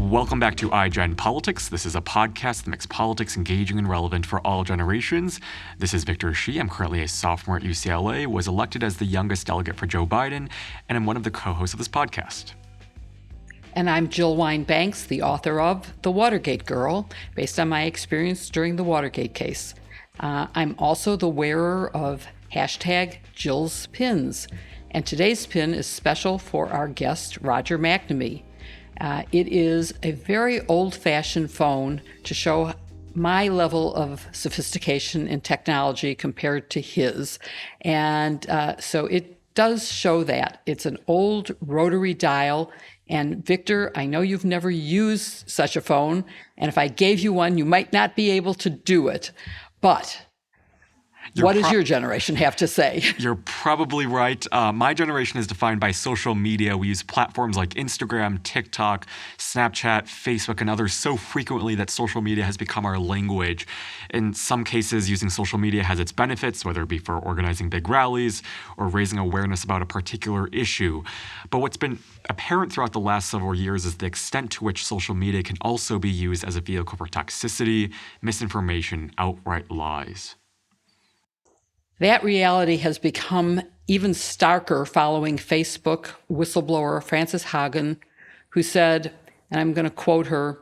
Welcome back to iGen Politics. This is a podcast that makes politics engaging and relevant for all generations. This is Victor Shi. I'm currently a sophomore at UCLA, was elected as the youngest delegate for Joe Biden, and I'm one of the co-hosts of this podcast. And I'm Jill Wine-Banks, the author of The Watergate Girl, based on my experience during the Watergate case. I'm also the wearer of hashtag Jill's Pins, and today's pin is special for our guest, Roger McNamee. It is a very old-fashioned phone to show my level of sophistication in technology compared to his. And so it does show that. It's an old rotary dial. And Victor, I know you've never used such a phone. And if I gave you one, you might not be able to do it. But what does your generation have to say? You're probably right. My generation is defined by social media. We use platforms like Instagram, TikTok, Snapchat, Facebook, and others so frequently that social media has become our language. In some cases, using social media has its benefits, whether it be for organizing big rallies or raising awareness about a particular issue. But what's been apparent throughout the last several years is the extent to which social media can also be used as a vehicle for toxicity, misinformation, outright lies. That reality has become even starker following Facebook whistleblower Frances Haugen, who said, and I'm going to quote her,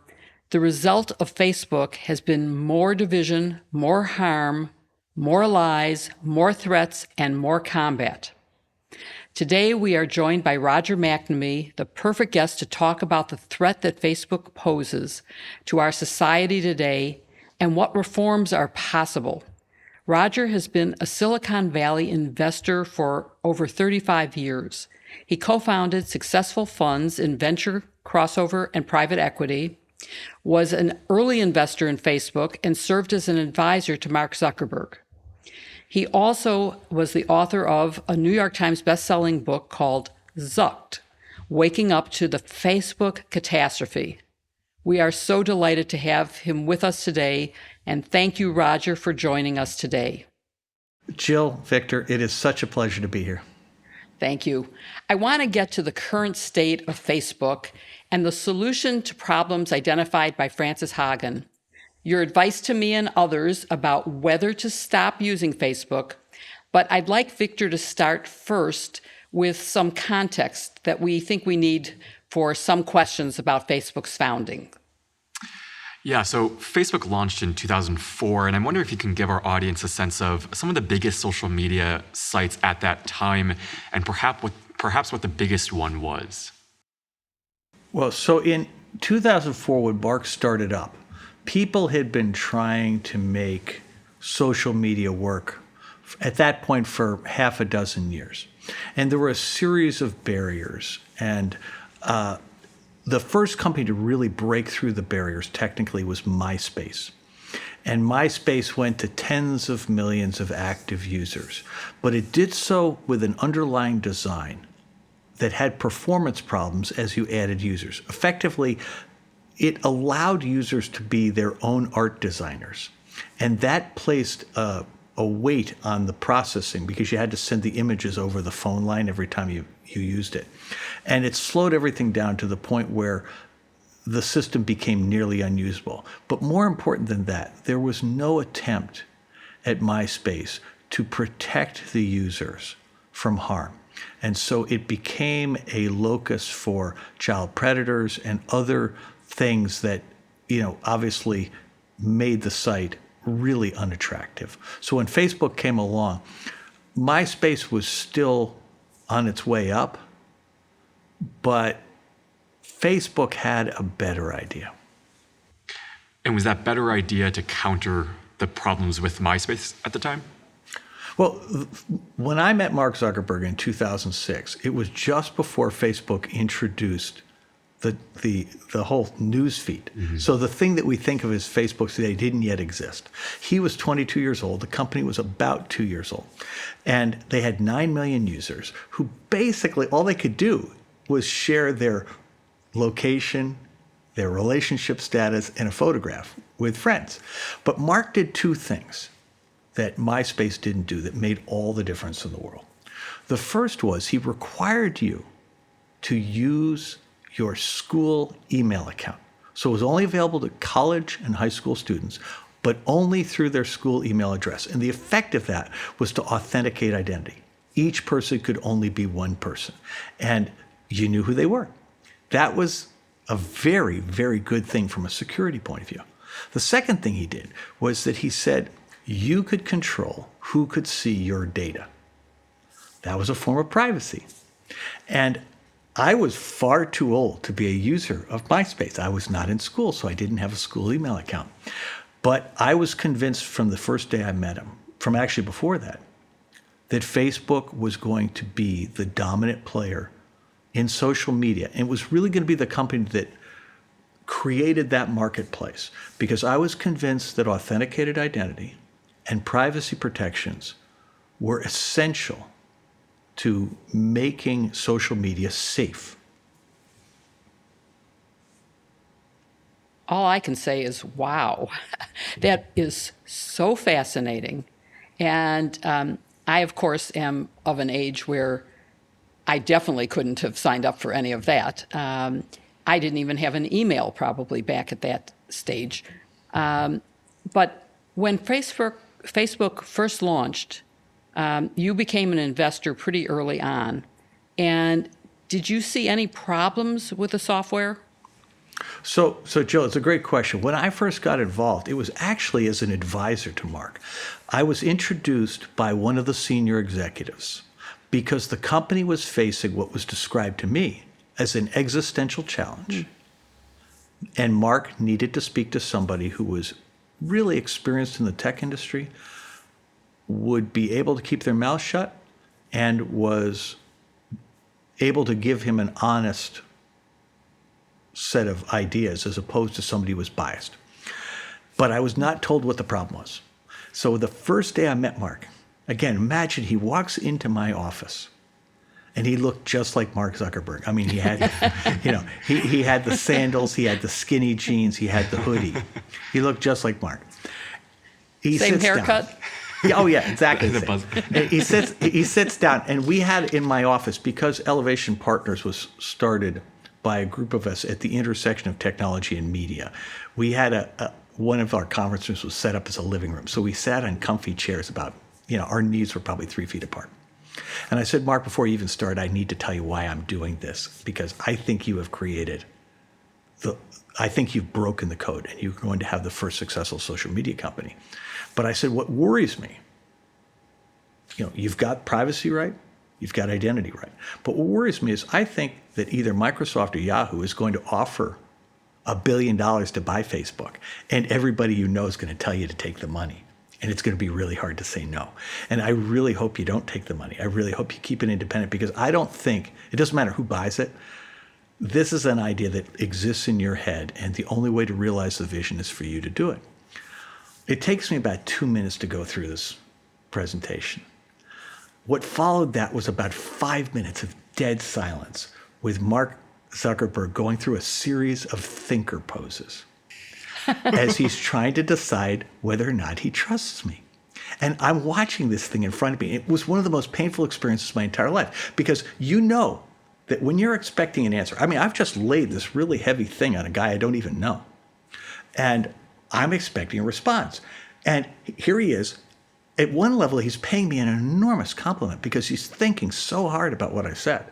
"The result of Facebook has been more division, more harm, more lies, more threats, and more combat." Today, we are joined by Roger McNamee, the perfect guest to talk about the threat that Facebook poses to our society today and what reforms are possible. Roger has been a Silicon Valley investor for over 35 years. He co-founded successful funds in venture, crossover, and private equity, was an early investor in Facebook, and served as an advisor to Mark Zuckerberg. He also was the author of a New York Times best-selling book called Zucked, Waking Up to the Facebook Catastrophe. We are so delighted to have him with us today, and thank you, Roger, for joining us today. Jill, Victor, it is such a pleasure to be here. Thank you. I want to get to the current state of Facebook and the solution to problems identified by Frances Haugen. Your advice to me and others about whether to stop using Facebook, but I'd like Victor to start first with some context that we think we need for some questions about Facebook's founding. Yeah, so Facebook launched in 2004, and I wonder if you can give our audience a sense of some of the biggest social media sites at that time, and perhaps what the biggest one was. Well, so in 2004, when Mark started up, people had been trying to make social media work at that point for half a dozen years. And there were a series of barriers. And the first company to really break through the barriers technically was Myspace. And Myspace went to tens of millions of active users. But it did so with an underlying design that had performance problems as you added users. Effectively, it allowed users to be their own art designers. And that placed a weight on the processing because you had to send the images over the phone line every time you used it. And it slowed everything down to the point where the system became nearly unusable. But more important than that, there was no attempt at MySpace to protect the users from harm. And so it became a locus for child predators and other things that, obviously made the site really unattractive. So when Facebook came along, MySpace was still on its way up, but Facebook had a better idea. And was that better idea to counter the problems with MySpace at the time? Well, when I met Mark Zuckerberg in 2006, it was just before Facebook introduced the whole news feed. Mm-hmm. So the thing that we think of as Facebook today didn't yet exist. He was 22 years old. The company was about 2 years old. And they had 9 million users who basically all they could do was share their location, their relationship status, and a photograph with friends. But Mark did two things that MySpace didn't do that made all the difference in the world. The first was he required you to use your school email account. So it was only available to college and high school students, but only through their school email address. And the effect of that was to authenticate identity. Each person could only be one person, and you knew who they were. That was a very, very good thing from a security point of view. The second thing he did was that he said you could control who could see your data. That was a form of privacy. And I was far too old to be a user of MySpace. I was not in school, so I didn't have a school email account. But I was convinced from the first day I met him, from actually before that Facebook was going to be the dominant player in social media. And it was really going to be the company that created that marketplace, because I was convinced that authenticated identity and privacy protections were essential to making social media safe. All I can say is, wow, that is so fascinating. And I, of course, am of an age where I definitely couldn't have signed up for any of that. I didn't even have an email probably back at that stage. But when Facebook first launched, you became an investor pretty early on. And did you see any problems with the software? So Jill, it's a great question. When I first got involved, it was actually as an advisor to Mark. I was introduced by one of the senior executives because the company was facing what was described to me as an existential challenge. And Mark needed to speak to somebody who was really experienced in the tech industry, would be able to keep their mouth shut, and was able to give him an honest set of ideas as opposed to somebody who was biased. But I was not told what the problem was. So the first day I met Mark, again, imagine he walks into my office and he looked just like Mark Zuckerberg. I mean, he had, he had the sandals, he had the skinny jeans, he had the hoodie. He looked just like Mark. Same haircut? Oh yeah, exactly. He sits down, and we had in my office, because Elevation Partners was started by a group of us at the intersection of technology and media. We had one of our conference rooms was set up as a living room. So we sat on comfy chairs our knees were probably 3 feet apart. And I said, Mark, before you even start, I need to tell you why I'm doing this, because I think you have I think you've broken the code and you're going to have the first successful social media company. But I said, what worries me, you've got privacy right, you've got identity right. But what worries me is I think that either Microsoft or Yahoo is going to offer $1 billion to buy Facebook, and everybody you know is going to tell you to take the money. And it's going to be really hard to say no. And I really hope you don't take the money. I really hope you keep it independent, because I don't think, it doesn't matter who buys it. This is an idea that exists in your head, and the only way to realize the vision is for you to do it. It takes me about 2 minutes to go through this presentation. What followed that was about 5 minutes of dead silence with Mark Zuckerberg going through a series of thinker poses as he's trying to decide whether or not he trusts me. And I'm watching this thing in front of me. It was one of the most painful experiences of my entire life, because that when you're expecting an answer, I've just laid this really heavy thing on a guy I don't even know, and I'm expecting a response. And here he is. At one level, he's paying me an enormous compliment because he's thinking so hard about what I said.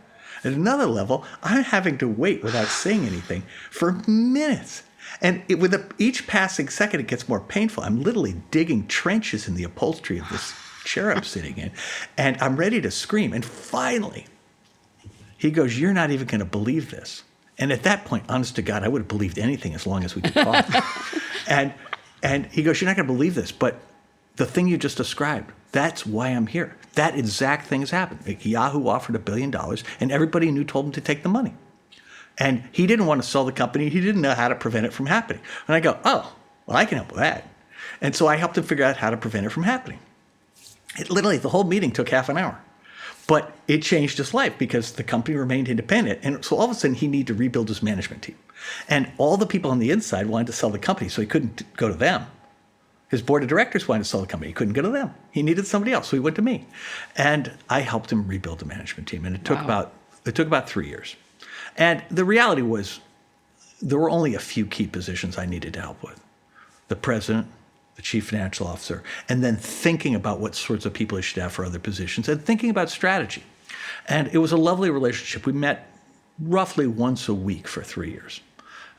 At another level, I'm having to wait without saying anything for minutes. And with each passing second, it gets more painful. I'm literally digging trenches in the upholstery of this chair I'm sitting in, and I'm ready to scream. And finally, he goes, "You're not even going to believe this." And at that point, honest to God, I would have believed anything as long as we could talk. and he goes, "You're not going to believe this, but the thing you just described, that's why I'm here. That exact thing has happened. Yahoo offered $1 billion, and everybody who knew told him to take the money. And he didn't want to sell the company. He didn't know how to prevent it from happening." And I go, "Oh, well, I can help with that." And so I helped him figure out how to prevent it from happening. Literally, the whole meeting took half an hour. But it changed his life because the company remained independent. And so all of a sudden, he needed to rebuild his management team. And all the people on the inside wanted to sell the company, so he couldn't go to them. His board of directors wanted to sell the company. He couldn't go to them. He needed somebody else, so he went to me. And I helped him rebuild the management team. And it took about 3 years. And the reality was, there were only a few key positions I needed to help with. The president, the chief financial officer, and then thinking about what sorts of people I should have for other positions and thinking about strategy. And it was a lovely relationship. We met roughly once a week for 3 years.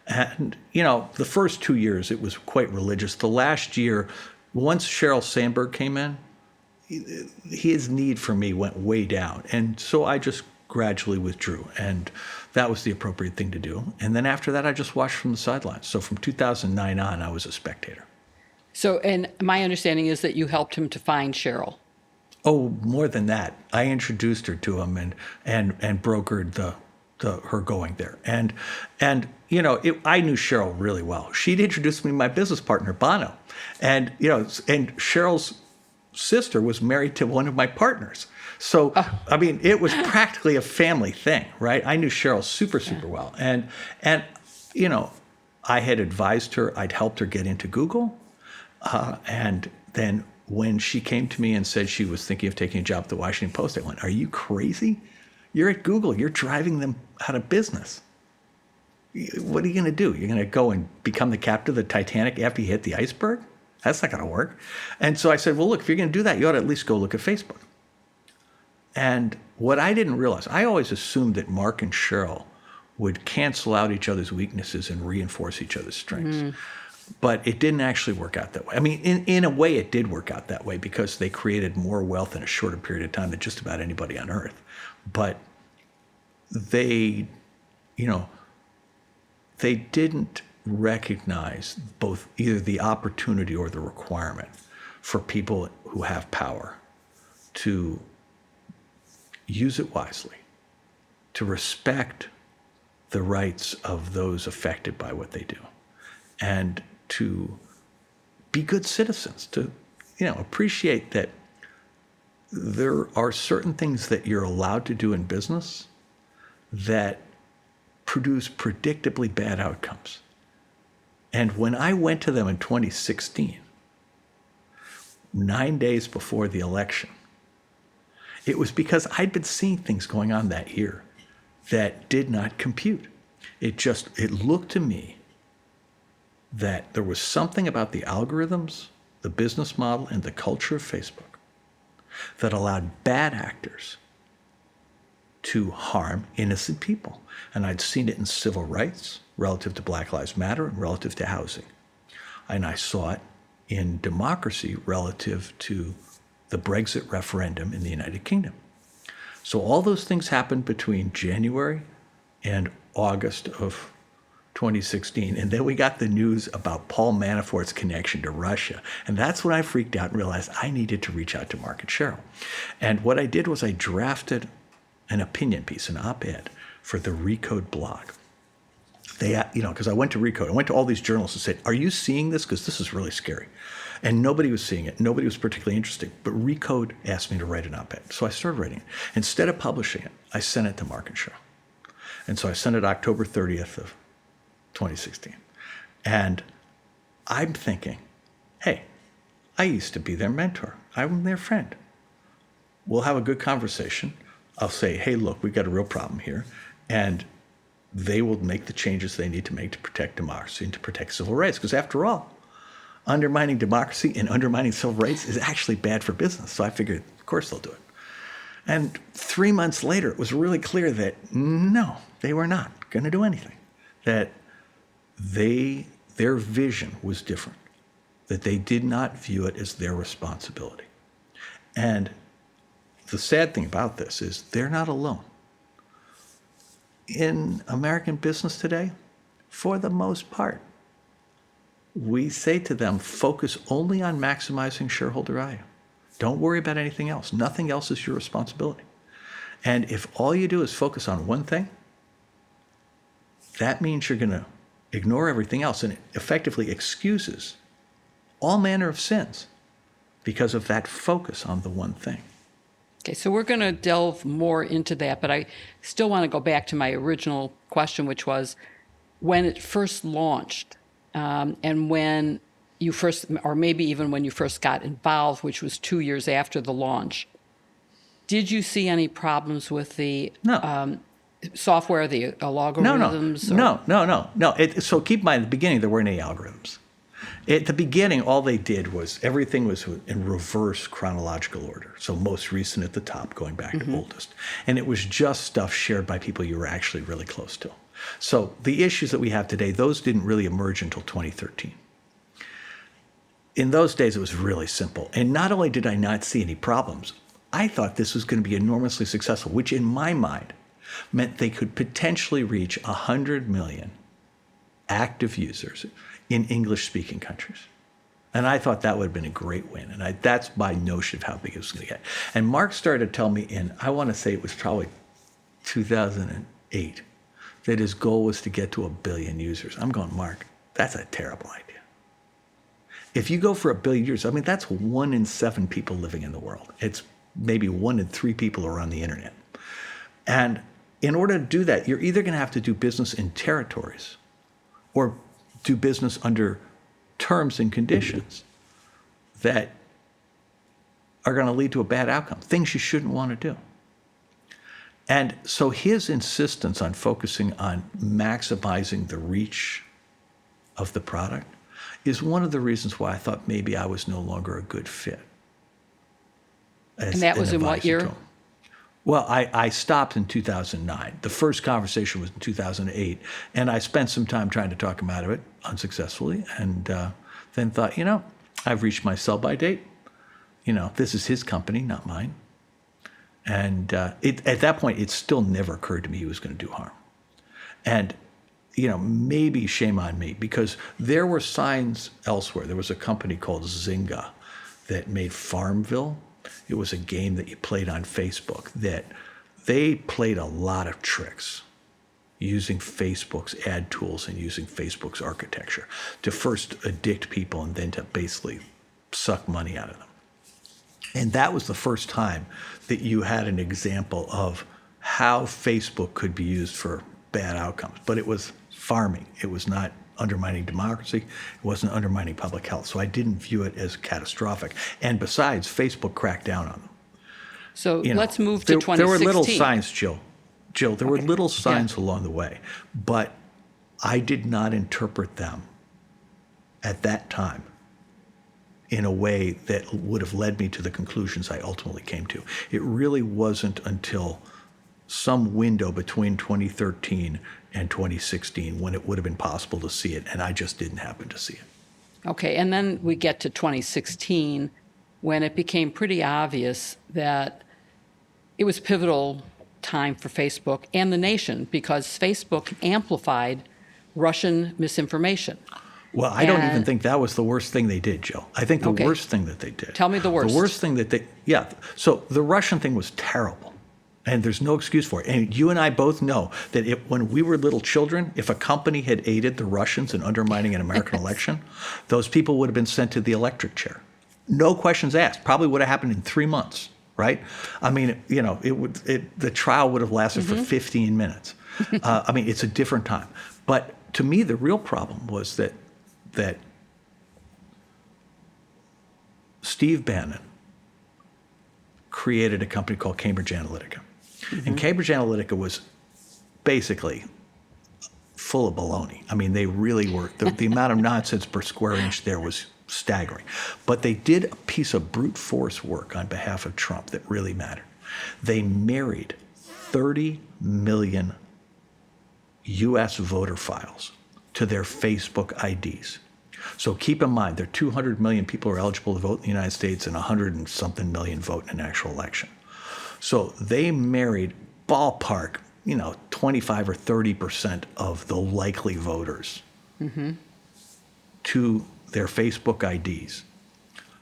And, the first 2 years, it was quite religious. The last year, once Sheryl Sandberg came in, his need for me went way down. And so I just gradually withdrew. And that was the appropriate thing to do. And then after that, I just watched from the sidelines. So from 2009 on, I was a spectator. So, and my understanding is that you helped him to find Cheryl. Oh, more than that. I introduced her to him and brokered her going there. And I knew Cheryl really well. She'd introduced me to my business partner, Bono. And Cheryl's sister was married to one of my partners. So, it was practically a family thing, right? I knew Cheryl super well. And I had advised her, I'd helped her get into Google. And then when she came to me and said she was thinking of taking a job at the Washington Post, I went, are you crazy? You're at Google. You're driving them out of business. What are you going to do? You're going to go and become the captain of the Titanic after you hit the iceberg? That's not going to work. And so I said, well, look, if you're going to do that, you ought to at least go look at Facebook. And what I didn't realize, I always assumed that Mark and Cheryl would cancel out each other's weaknesses and reinforce each other's strengths. But it didn't actually work out that way. In a way, it did work out that way because they created more wealth in a shorter period of time than just about anybody on earth. But they didn't recognize both either the opportunity or the requirement for people who have power to use it wisely, to respect the rights of those affected by what they do, and to be good citizens, to appreciate that there are certain things that you're allowed to do in business that produce predictably bad outcomes. And when I went to them in 2016, 9 days before the election, it was because I'd been seeing things going on that year that did not compute. It looked to me that there was something about the algorithms, the business model, and the culture of Facebook that allowed bad actors to harm innocent people. And I'd seen it in civil rights relative to Black Lives Matter and relative to housing. And I saw it in democracy relative to the Brexit referendum in the United Kingdom. So all those things happened between January and August of 2016. And then we got the news about Paul Manafort's connection to Russia. And that's when I freaked out and realized I needed to reach out to Mark and Cheryl. And what I did was I drafted an opinion piece, an op-ed, for the Recode blog. They, because I went to Recode, I went to all these journalists and said, are you seeing this? Because this is really scary. And nobody was seeing it. Nobody was particularly interested. But Recode asked me to write an op-ed. So I started writing it. Instead of publishing it, I sent it to Mark and Cheryl. And so I sent it October 30th of 2016. And I'm thinking, hey, I used to be their mentor. I'm their friend. We'll have a good conversation. I'll say, hey, look, we've got a real problem here. And they will make the changes they need to make to protect democracy and to protect civil rights. Because after all, undermining democracy and undermining civil rights is actually bad for business. So I figured, of course they'll do it. And 3 months later, it was really clear that no, they were not going to do anything. That their vision was different. That they did not view it as their responsibility. And the sad thing about this is they're not alone. In American business today, for the most part, we say to them, focus only on maximizing shareholder value. Don't worry about anything else. Nothing else is your responsibility. And if all you do is focus on one thing, that means you're going to ignore everything else, and it effectively excuses all manner of sins because of that focus on the one thing. Okay, so we're going to delve more into that, but I still want to go back to my original question, which was when it first launched, and when you first, or maybe even when you first got involved, which was 2 years after the launch, did you see any problems with the No. software, the algorithms? No. So keep in mind, at the beginning, there weren't any algorithms. At the beginning, all they did was everything was in reverse chronological order. So most recent at the top, going back to oldest. And it was just stuff shared by people you were actually really close to. So the issues that we have today, those didn't really emerge until 2013. In those days, it was really simple. And not only did I not see any problems, I thought this was going to be enormously successful, which in my mind meant they could potentially reach 100 million active users in English-speaking countries. And I thought that would have been a great win. And that's my notion of how big it was going to get. And Mark started to tell me I want to say it was probably 2008, that his goal was to get to 1 billion users. I'm going, Mark, that's a terrible idea. If you go for 1 billion users, I mean, that's 1 in 7 people living in the world. It's maybe 1 in 3 people are on the internet. And in order to do that, you're either going to have to do business in territories or do business under terms and conditions that are going to lead to a bad outcome, things you shouldn't want to do. And so his insistence on focusing on maximizing the reach of the product is one of the reasons why I thought maybe I was no longer a good fit. And that was in what year? Well, I stopped in 2009. The first conversation was in 2008, and I spent some time trying to talk him out of it unsuccessfully, and then thought, I've reached my sell-by date. This is his company, not mine. And at that point, it still never occurred to me he was going to do harm. And, maybe shame on me, because there were signs elsewhere. There was a company called Zynga that made Farmville. It was a game that you played on Facebook that they played a lot of tricks using Facebook's ad tools and using Facebook's architecture to first addict people and then to basically suck money out of them. And that was the first time that you had an example of how Facebook could be used for bad outcomes. But it was farming. It was not undermining democracy. It wasn't undermining public health. So I didn't view it as catastrophic. And besides, Facebook cracked down on them. So let's move to 2016. There were little signs, Jill. There were little signs along the way. But I did not interpret them at that time in a way that would have led me to the conclusions I ultimately came to. It really wasn't until some window between 2013 and 2016 when it would have been possible to see it, and I just didn't happen to see it. Okay, and then we get to 2016 when it became pretty obvious that it was pivotal time for Facebook and the nation because Facebook amplified Russian misinformation. Well, I don't even think that was the worst thing they did, Jill. I think the worst thing that they did. Tell me the worst. The worst thing that so the Russian thing was terrible. And there's no excuse for it. And you and I both know that when we were little children, if a company had aided the Russians in undermining an American election, those people would have been sent to the electric chair. No questions asked. Probably would have happened in 3 months, right? I mean, the trial would have lasted for 15 minutes. I mean, it's a different time. But to me, the real problem was that Steve Bannon created a company called Cambridge Analytica. And Cambridge Analytica was basically full of baloney. I mean, they really were. The amount of nonsense per square inch there was staggering. But they did a piece of brute force work on behalf of Trump that really mattered. They married 30 million U.S. voter files to their Facebook IDs. So keep in mind, there are 200 million people who are eligible to vote in the United States and 100 and something million vote in an actual election. So they married ballpark, 25 or 30% of the likely voters to their Facebook IDs,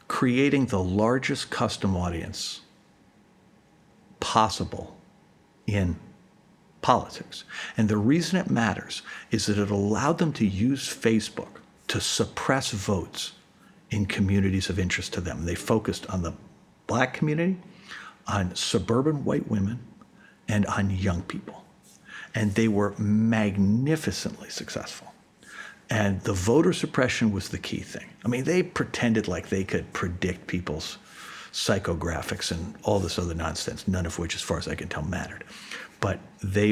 creating the largest custom audience possible in politics. And the reason it matters is that it allowed them to use Facebook to suppress votes in communities of interest to them. They focused on the Black community, on suburban white women, and on young people. And they were magnificently successful. And the voter suppression was the key thing. I mean, they pretended like they could predict people's psychographics and all this other nonsense, none of which, as far as I can tell, mattered. but they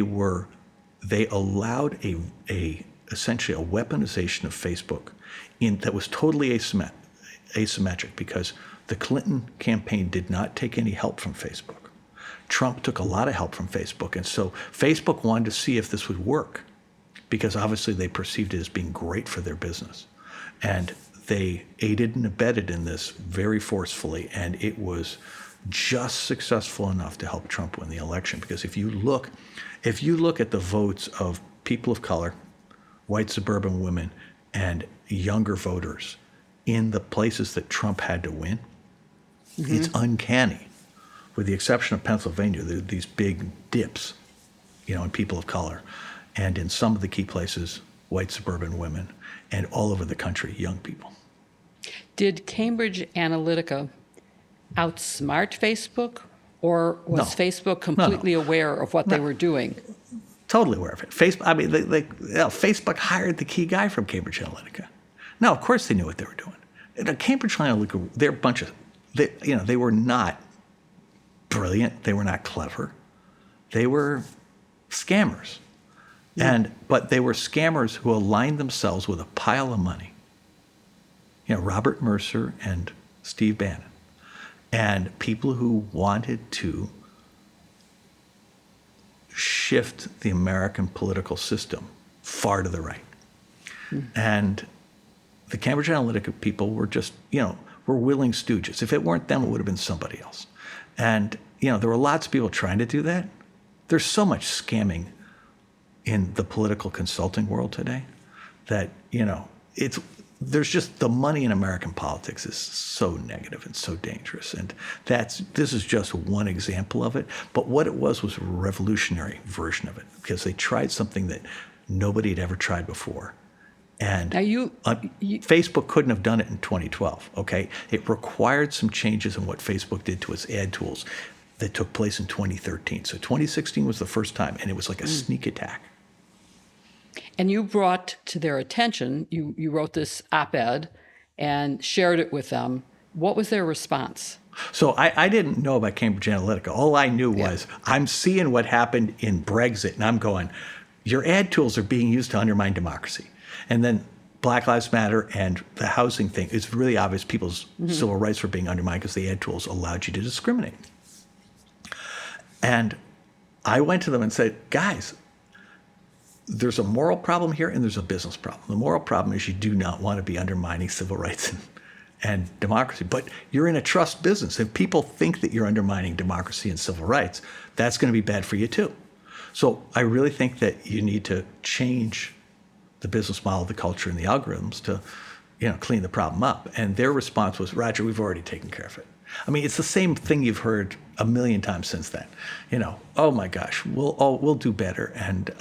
allowed essentially a weaponization of Facebook that was totally asymmetric, because the Clinton campaign did not take any help from Facebook. Trump took a lot of help from Facebook. And so Facebook wanted to see if this would work, because obviously they perceived it as being great for their business. And they aided and abetted in this very forcefully. And it was just successful enough to help Trump win the election. Because if you look at the votes of people of color, white suburban women, and younger voters in the places that Trump had to win, it's uncanny. With the exception of Pennsylvania, there are these big dips, in people of color. And in some of the key places, white suburban women, and all over the country, young people. Did Cambridge Analytica outsmart Facebook, or was Facebook completely aware of what they were doing? Totally aware of it. Facebook hired the key guy from Cambridge Analytica. Now, of course, they knew what they were doing. Cambridge Analytica, they're a bunch of, they were not brilliant. They were not clever. They were scammers. But they were scammers who aligned themselves with a pile of money. Robert Mercer and Steve Bannon, and people who wanted to shift the American political system far to the right. And the Cambridge Analytica people were just, were willing stooges. If it weren't them, it would have been somebody else. And, there were lots of people trying to do that. There's so much scamming in the political consulting world today that, there's just the money in American politics is so negative and so dangerous. And this is just one example of it. But what it was a revolutionary version of it, because they tried something that nobody had ever tried before. And now Facebook couldn't have done it in 2012, okay? It required some changes in what Facebook did to its ad tools that took place in 2013. So 2016 was the first time, and it was like a sneak attack. And you brought to their attention, you wrote this op-ed and shared it with them. What was their response? So I didn't know about Cambridge Analytica. All I knew was I'm seeing what happened in Brexit, and I'm going, your ad tools are being used to undermine democracy. And then Black Lives Matter and the housing thing, it's really obvious people's civil rights were being undermined because the ad tools allowed you to discriminate. And I went to them and said, guys, there's a moral problem here and there's a business problem. The moral problem is you do not want to be undermining civil rights and democracy, but you're in a trust business. If people think that you're undermining democracy and civil rights, that's going to be bad for you too. So I really think that you need to change the business model, the culture, and the algorithms to, clean the problem up. And their response was, Roger, we've already taken care of it. I mean, it's the same thing you've heard a million times since then. Oh my gosh, we'll do better. And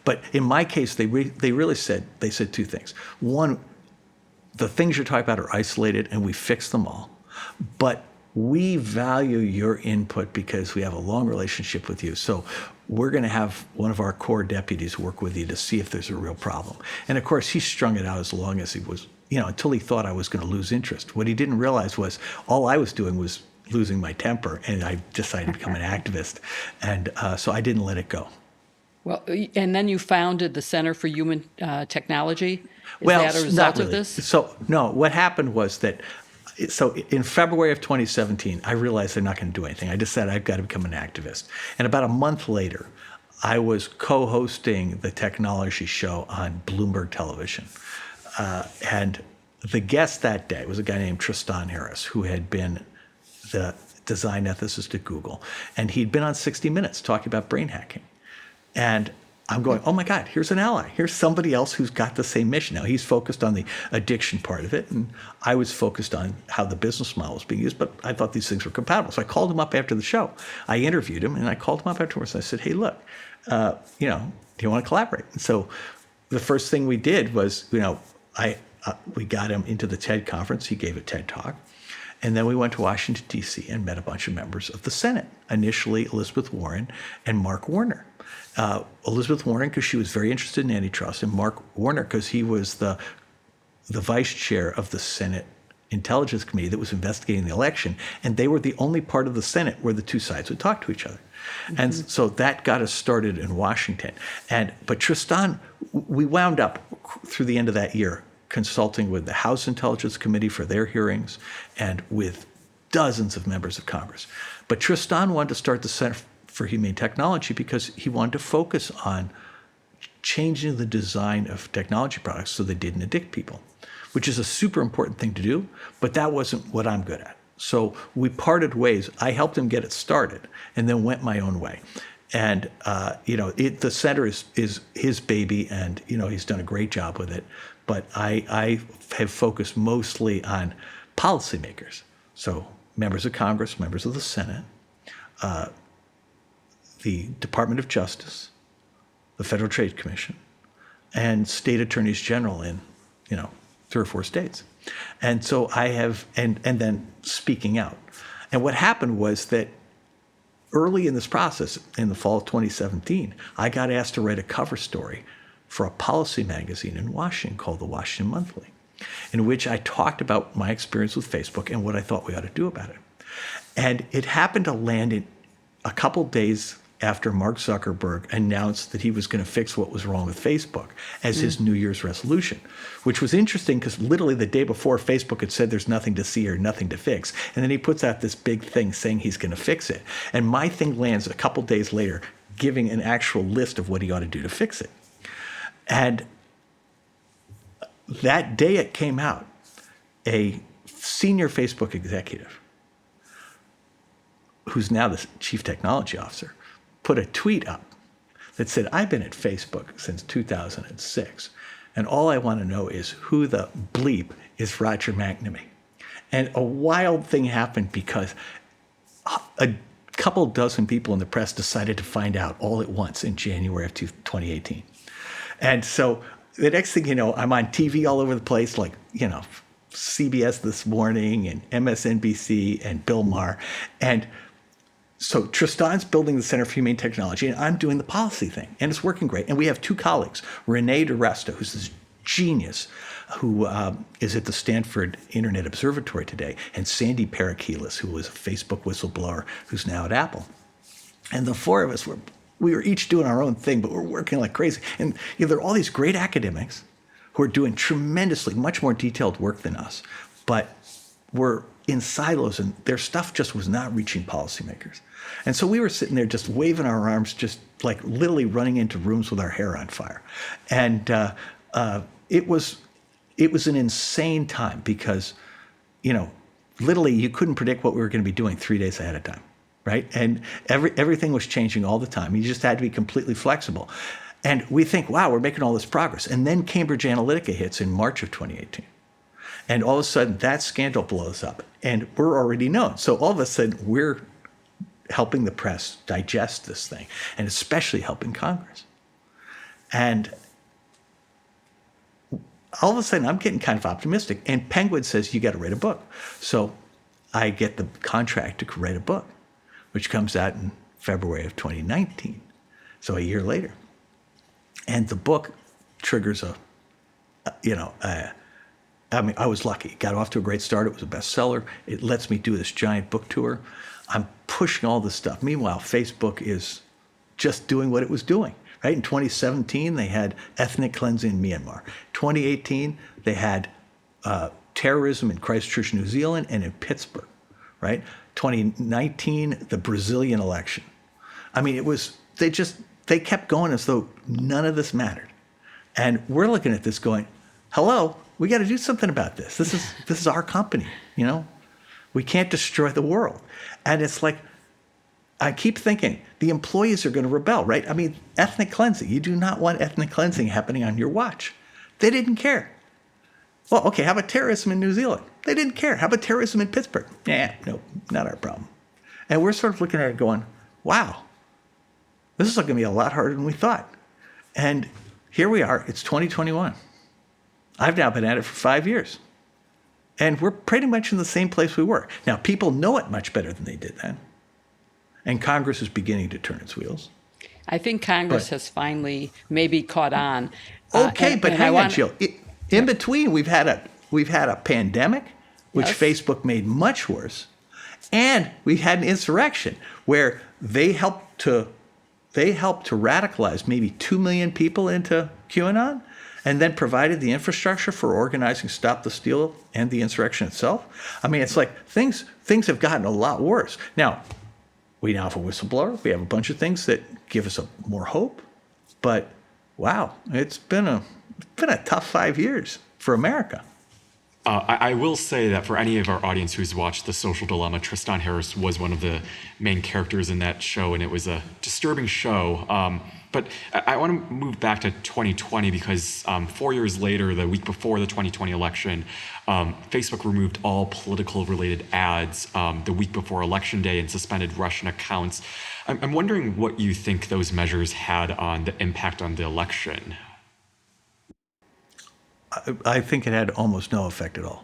but in my case, they really said two things. One, the things you're talking about are isolated, and we fixed them all. But we value your input because we have a long relationship with you. So we're going to have one of our core deputies work with you to see if there's a real problem. And of course, he strung it out as long as he was, until he thought I was going to lose interest. What he didn't realize was all I was doing was losing my temper, and I decided to become an activist. And so I didn't let it go. Well, and then you founded the Center for Human Technology. Is Well, that a result not of really. this? So no, what happened was that, so in February of 2017, I realized they're not going to do anything. I decided I've got to become an activist. And about a month later, I was co-hosting the technology show on Bloomberg Television. And the guest that day was a guy named Tristan Harris, who had been the design ethicist at Google. And he'd been on 60 Minutes talking about brain hacking. And I'm going, oh my God, here's an ally. Here's somebody else who's got the same mission. Now, he's focused on the addiction part of it, and I was focused on how the business model was being used, but I thought these things were compatible. So I called him up after the show. I interviewed him, and I called him up afterwards. I said, hey, look, do you want to collaborate? And so the first thing we did was, we got him into the TED conference. He gave a TED talk. And then we went to Washington, D.C. and met a bunch of members of the Senate, initially Elizabeth Warren and Mark Warner. Elizabeth Warren, because she was very interested in antitrust, and Mark Warner, because he was the vice chair of the Senate Intelligence Committee that was investigating the election, and they were the only part of the Senate where the two sides would talk to each other. And so that got us started in Washington. But Tristan, we wound up through the end of that year consulting with the House Intelligence Committee for their hearings and with dozens of members of Congress. But Tristan wanted to start the Center for Humane Technology because he wanted to focus on changing the design of technology products so they didn't addict people, which is a super important thing to do, but that wasn't what I'm good at. So we parted ways. I helped him get it started and then went my own way. And, the center is his baby, and, he's done a great job with it. But I have focused mostly on policymakers. So members of Congress, members of the Senate, the Department of Justice, the Federal Trade Commission, and state attorneys general in, 3 or 4 states. And so I have, and then speaking out. And what happened was that early in this process, in the fall of 2017, I got asked to write a cover story for a policy magazine in Washington called the Washington Monthly, in which I talked about my experience with Facebook and what I thought we ought to do about it. And it happened to land in a couple days after Mark Zuckerberg announced that he was going to fix what was wrong with Facebook as his New Year's resolution, which was interesting because literally the day before, Facebook had said there's nothing to see or nothing to fix. And then he puts out this big thing saying he's going to fix it. And my thing lands a couple days later, giving an actual list of what he ought to do to fix it. And that day it came out, a senior Facebook executive, who's now the chief technology officer, put a tweet up that said, I've been at Facebook since 2006, and all I want to know is who the bleep is Roger McNamee. And a wild thing happened because a couple dozen people in the press decided to find out all at once in January of 2018. And so the next thing you know, I'm on TV all over the place, like, CBS This Morning and MSNBC and Bill Maher. And so Tristan's building the Center for Humane Technology, and I'm doing the policy thing, and it's working great. And we have 2 colleagues, Renee DiResta, who's this genius who is at the Stanford Internet Observatory today, and Sandy Parakilis, who was a Facebook whistleblower, who's now at Apple. And the 4 of us, we were each doing our own thing, but we're working like crazy. And there are all these great academics who are doing tremendously much more detailed work than us, but we're in silos, and their stuff just was not reaching policymakers. And so we were sitting there just waving our arms, just like literally running into rooms with our hair on fire. And it was an insane time because, literally you couldn't predict what we were going to be doing 3 days ahead of time, right? And everything was changing all the time. You just had to be completely flexible. And we think, wow, we're making all this progress. And then Cambridge Analytica hits in March of 2018. And all of a sudden, that scandal blows up, and we're already known. So all of a sudden, we're helping the press digest this thing, and especially helping Congress. And all of a sudden, I'm getting kind of optimistic. And Penguin says, you got to write a book. So I get the contract to write a book, which comes out in February of 2019, so a year later. And the book triggers I was lucky. Got off to a great start. It was a bestseller. It lets me do this giant book tour. I'm pushing all this stuff. Meanwhile, Facebook is just doing what it was doing, right? In 2017, they had ethnic cleansing in Myanmar. 2018, they had terrorism in Christchurch, New Zealand, and in Pittsburgh, right? 2019, the Brazilian election. I mean, they kept going as though none of this mattered. And we're looking at this going, hello, we got to do something about this. This is our company, We can't destroy the world. And it's like, I keep thinking, the employees are going to rebel, right? I mean, ethnic cleansing. You do not want ethnic cleansing happening on your watch. They didn't care. Well, okay, how about terrorism in New Zealand? They didn't care. How about terrorism in Pittsburgh? No, not our problem. And we're sort of looking at it going, wow, this is going to be a lot harder than we thought. And here we are. It's 2021. I've now been at it for 5 years. And we're pretty much in the same place we were. Now, people know it much better than they did then. And Congress is beginning to turn its wheels. I think Congress has finally maybe caught on. Okay, but hang on, Jill. In between, we've had a pandemic. which Yes. Facebook made much worse. And we had an insurrection where they helped to radicalize maybe 2 million people into QAnon, and then provided the infrastructure for organizing Stop the Steal and the insurrection itself. I mean, it's like things have gotten a lot worse. Now, we now have a whistleblower. We have a bunch of things that give us more hope. But wow, it's been a tough 5 years for America. I will say that for any of our audience who's watched The Social Dilemma, Tristan Harris was one of the main characters in that show, and it was a disturbing show. But I want to move back to 2020 because 4 years later, the week before the 2020 election, Facebook removed all political-related ads the week before Election Day and suspended Russian accounts. I'm wondering what you think those measures had on the impact on the election. I think it had almost no effect at all,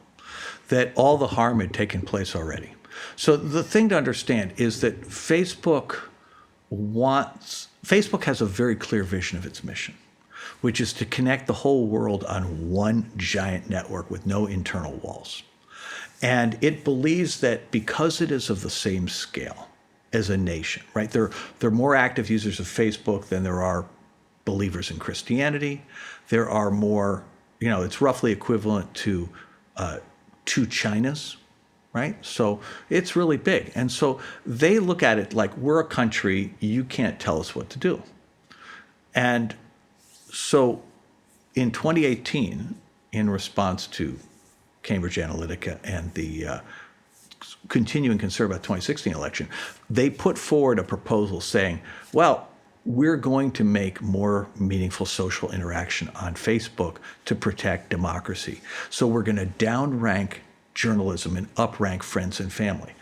that all the harm had taken place already. So the thing to understand is that Facebook has a very clear vision of its mission, which is to connect the whole world on one giant network with no internal walls. And it believes that because it is of the same scale as a nation, right? There are more active users of Facebook than there are believers in Christianity. There are more, it's roughly equivalent to 2 Chinas, right? So it's really big. And so they look at it like, we're a country, you can't tell us what to do. And so in 2018, in response to Cambridge Analytica and the continuing concern about 2016 election, they put forward a proposal saying, well, we're going to make more meaningful social interaction on Facebook to protect democracy. So we're going to downrank journalism and uprank friends and family.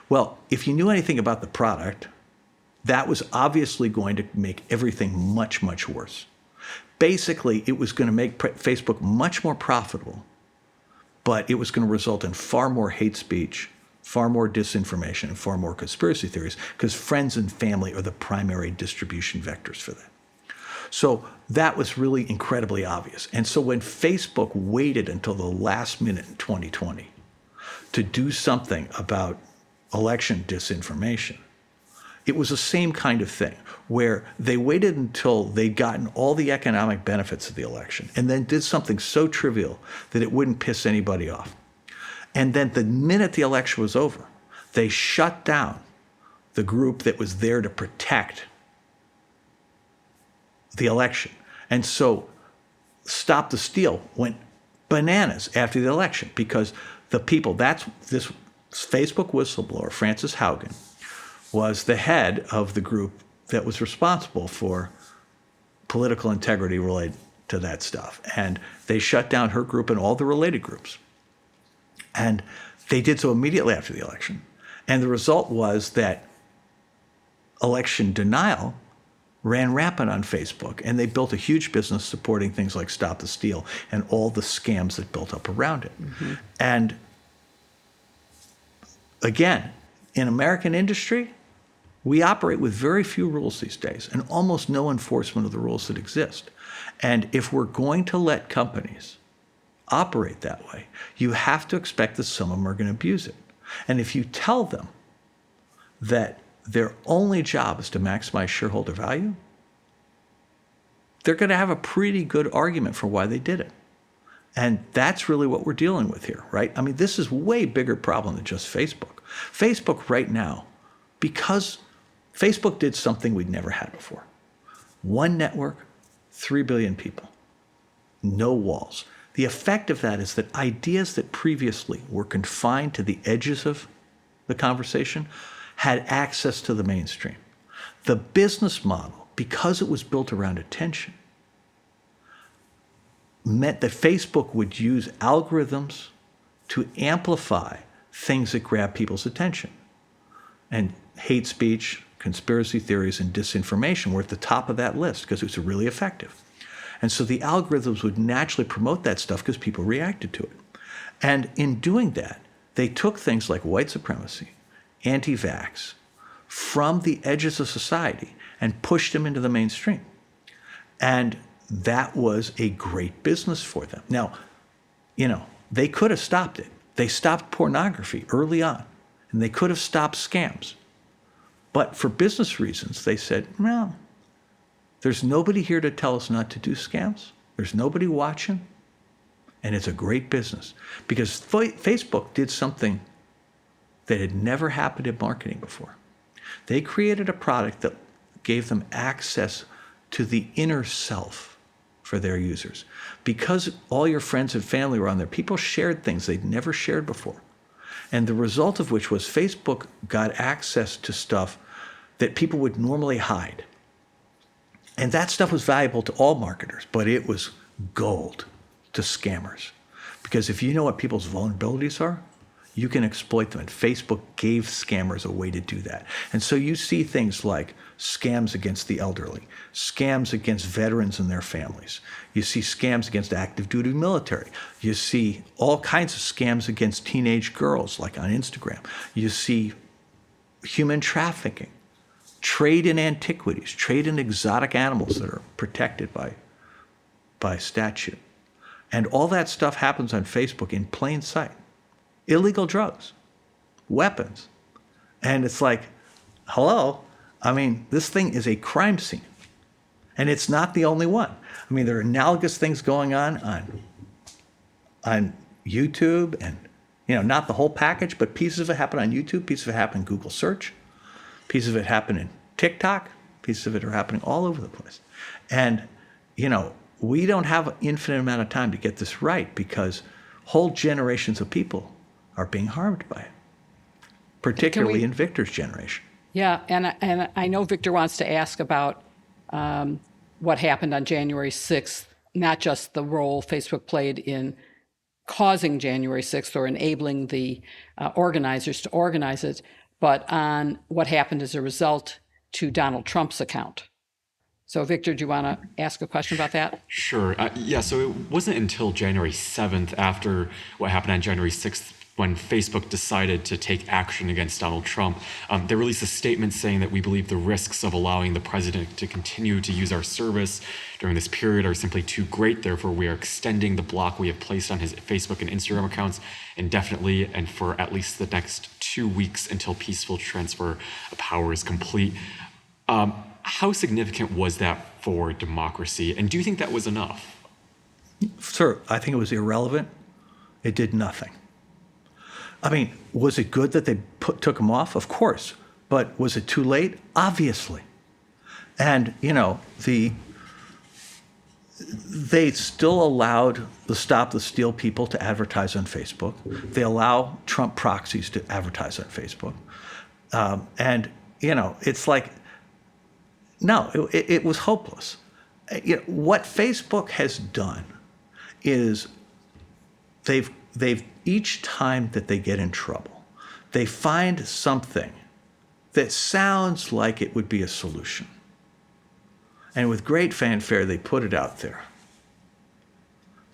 Well, if you knew anything about the product, that was obviously going to make everything much, much worse. Basically, it was going to make Facebook much more profitable, but it was going to result in far more hate speech, far more disinformation, and far more conspiracy theories, because friends and family are the primary distribution vectors for that. So that was really incredibly obvious. And so when Facebook waited until the last minute in 2020 to do something about election disinformation, it was the same kind of thing, where they waited until they'd gotten all the economic benefits of the election and then did something so trivial that it wouldn't piss anybody off. And then the minute the election was over, they shut down the group that was there to protect the election. And so Stop the Steal went bananas after the election because the people, this Facebook whistleblower, Frances Haugen, was the head of the group that was responsible for political integrity related to that stuff. And they shut down her group and all the related groups. And they did so immediately after the election. And the result was that election denial ran rampant on Facebook, and they built a huge business supporting things like Stop the Steal and all the scams that built up around it. Mm-hmm. And again, in American industry, we operate with very few rules these days and almost no enforcement of the rules that exist. And if we're going to let companies operate that way, you have to expect that some of them are going to abuse it. And if you tell them that their only job is to maximize shareholder value, they're going to have a pretty good argument for why they did it. And that's really what we're dealing with here, right? I mean, this is a way bigger problem than just Facebook. Facebook right now, because Facebook did something we'd never had before. One network, 3 billion people, no walls. The effect of that is that ideas that previously were confined to the edges of the conversation had access to the mainstream. The business model, because it was built around attention, meant that Facebook would use algorithms to amplify things that grab people's attention. And hate speech, conspiracy theories, and disinformation were at the top of that list because it was really effective. And so the algorithms would naturally promote that stuff because people reacted to it. And in doing that, they took things like white supremacy, anti-vax, from the edges of society and pushed them into the mainstream. And that was a great business for them. Now, they could have stopped it. They stopped pornography early on, and they could have stopped scams. But for business reasons, they said, no, there's nobody here to tell us not to do scams. There's nobody watching. And it's a great business. Because Facebook did something that had never happened in marketing before. They created a product that gave them access to the inner self for their users. Because all your friends and family were on there, people shared things they'd never shared before. And the result of which was Facebook got access to stuff that people would normally hide. And that stuff was valuable to all marketers, but it was gold to scammers. Because if you know what people's vulnerabilities are, you can exploit them. And Facebook gave scammers a way to do that. And so you see things like scams against the elderly, scams against veterans and their families. You see scams against active duty military. You see all kinds of scams against teenage girls, like on Instagram. You see human trafficking, trade in antiquities, trade in exotic animals that are protected by statute. And all that stuff happens on Facebook in plain sight. Illegal drugs, weapons. And it's like, hello? I mean, this thing is a crime scene. And it's not the only one. I mean, there are analogous things going on YouTube and, not the whole package, but pieces of it happen on YouTube, pieces of it happen in Google search, pieces of it happen in TikTok, pieces of it are happening all over the place. And, we don't have an infinite amount of time to get this right because whole generations of people are being harmed by it, particularly in Victor's generation. Yeah, and I know Victor wants to ask about what happened on January 6th, not just the role Facebook played in causing January 6th or enabling the organizers to organize it, but on what happened as a result to Donald Trump's account. So, Victor, do you want to ask a question about that? Sure. So it wasn't until January 7th, after what happened on January 6th, when Facebook decided to take action against Donald Trump. They released a statement saying that we believe the risks of allowing the president to continue to use our service during this period are simply too great. Therefore, we are extending the block we have placed on his Facebook and Instagram accounts indefinitely and for at least the next 2 weeks until peaceful transfer of power is complete. How significant was that for democracy? And do you think that was enough? Sir, I think it was irrelevant. It did nothing. I mean, was it good that they took him off? Of course. But was it too late? Obviously. And, they still allowed the Stop the Steal people to advertise on Facebook. They allow Trump proxies to advertise on Facebook. It's like, no, it was hopeless. What Facebook has done is they've each time that they get in trouble, they find something that sounds like it would be a solution. And with great fanfare, they put it out there.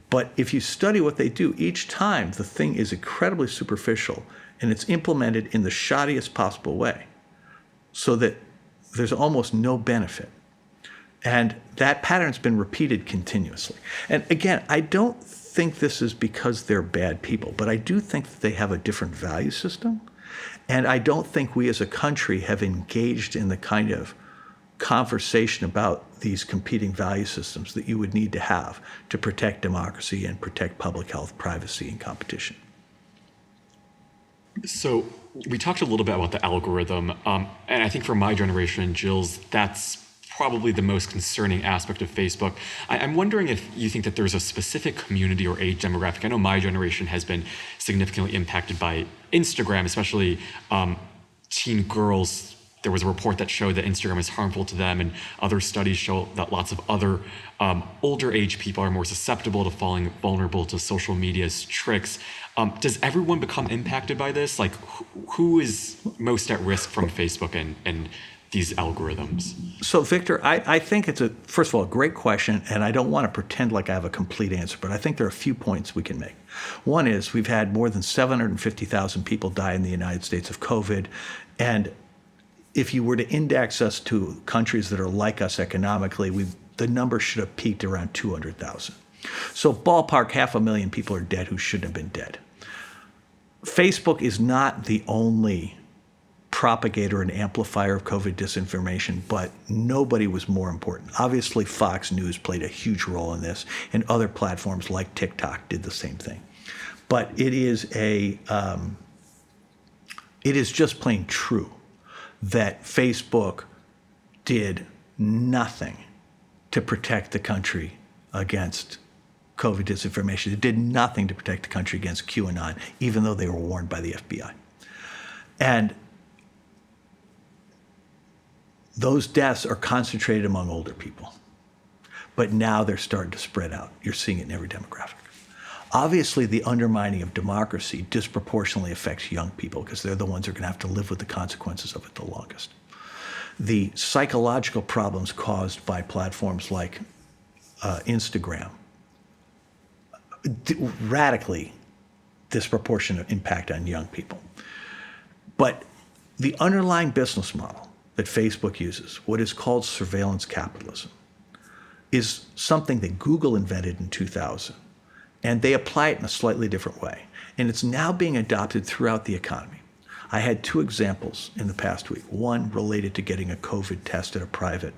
But if you study what they do, each time the thing is incredibly superficial and it's implemented in the shoddiest possible way so that there's almost no benefit. And that pattern's been repeated continuously. And again, I don't think this is because they're bad people, but I do think that they have a different value system. And I don't think we as a country have engaged in the kind of conversation about these competing value systems that you would need to have to protect democracy and protect public health, privacy, and competition. So we talked a little bit about the algorithm, and I think for my generation and Jill's, that's probably the most concerning aspect of Facebook. I'm wondering if you think that there's a specific community or age demographic. I know my generation has been significantly impacted by Instagram, especially teen girls. There was a report that showed that Instagram is harmful to them, and other studies show that lots of other older age people are more susceptible to falling vulnerable to social media's tricks. Does everyone become impacted by this? Like, who is most at risk from Facebook and these algorithms? So, Victor, I think it's first of all, a great question, and I don't want to pretend like I have a complete answer, but I think there are a few points we can make. One is we've had more than 750,000 people die in the United States of COVID, and if you were to index us to countries that are like us economically, the number should have peaked around 200,000. So ballpark 500,000 people are dead who shouldn't have been dead. Facebook is not the only propagator and amplifier of COVID disinformation, but nobody was more important. Obviously, Fox News played a huge role in this, and other platforms like TikTok did the same thing. But it is just plain true that Facebook did nothing to protect the country against COVID disinformation. It did nothing to protect the country against QAnon, even though they were warned by the FBI. And those deaths are concentrated among older people. But now they're starting to spread out. You're seeing it in every demographic. Obviously, the undermining of democracy disproportionately affects young people because they're the ones who are going to have to live with the consequences of it the longest. The psychological problems caused by platforms like Instagram, radically disproportionate impact on young people. But the underlying business model that Facebook uses, what is called surveillance capitalism, is something that Google invented in 2000. And they apply it in a slightly different way. And it's now being adopted throughout the economy. I had two examples in the past week. One related to getting a COVID test at a private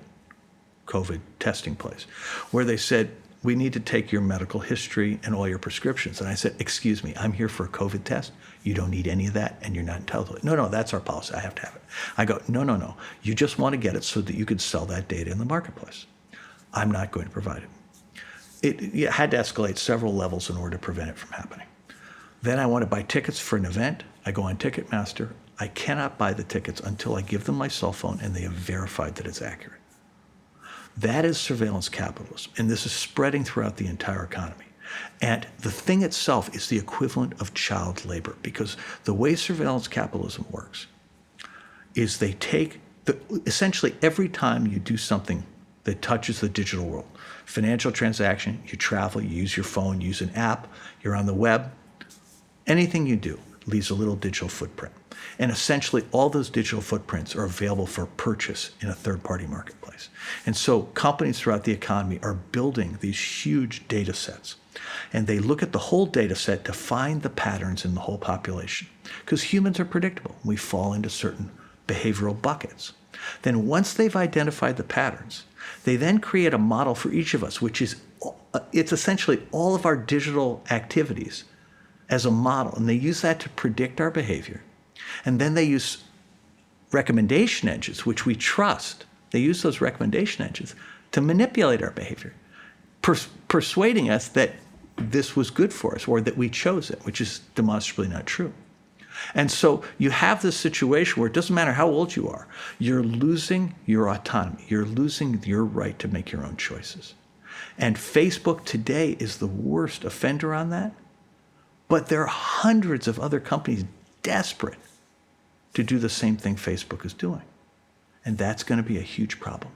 COVID testing place, where they said, we need to take your medical history and all your prescriptions. And I said, excuse me, I'm here for a COVID test. You don't need any of that, and you're not entitled to it. No, that's our policy. I have to have it. I go, no. You just want to get it so that you could sell that data in the marketplace. I'm not going to provide it. It had to escalate several levels in order to prevent it from happening. Then I want to buy tickets for an event. I go on Ticketmaster. I cannot buy the tickets until I give them my cell phone and they have verified that it's accurate. That is surveillance capitalism, and this is spreading throughout the entire economy. And the thing itself is the equivalent of child labor, because the way surveillance capitalism works is they take essentially every time you do something that touches the digital world, financial transaction, you travel, you use your phone, use an app, you're on the web, anything you do leaves a little digital footprint. And essentially all those digital footprints are available for purchase in a third-party marketplace. And so companies throughout the economy are building these huge data sets. And they look at the whole data set to find the patterns in the whole population. Because humans are predictable. We fall into certain behavioral buckets. Then once they've identified the patterns, they then create a model for each of us, which is, it's essentially all of our digital activities as a model. And they use that to predict our behavior. And then they use recommendation engines, which we trust. They use those recommendation engines to manipulate our behavior, persuading us that this was good for us or that we chose it, which is demonstrably not true. And so you have this situation where it doesn't matter how old you are, you're losing your autonomy. You're losing your right to make your own choices. And Facebook today is the worst offender on that. But there are hundreds of other companies desperate to do the same thing Facebook is doing. And that's going to be a huge problem.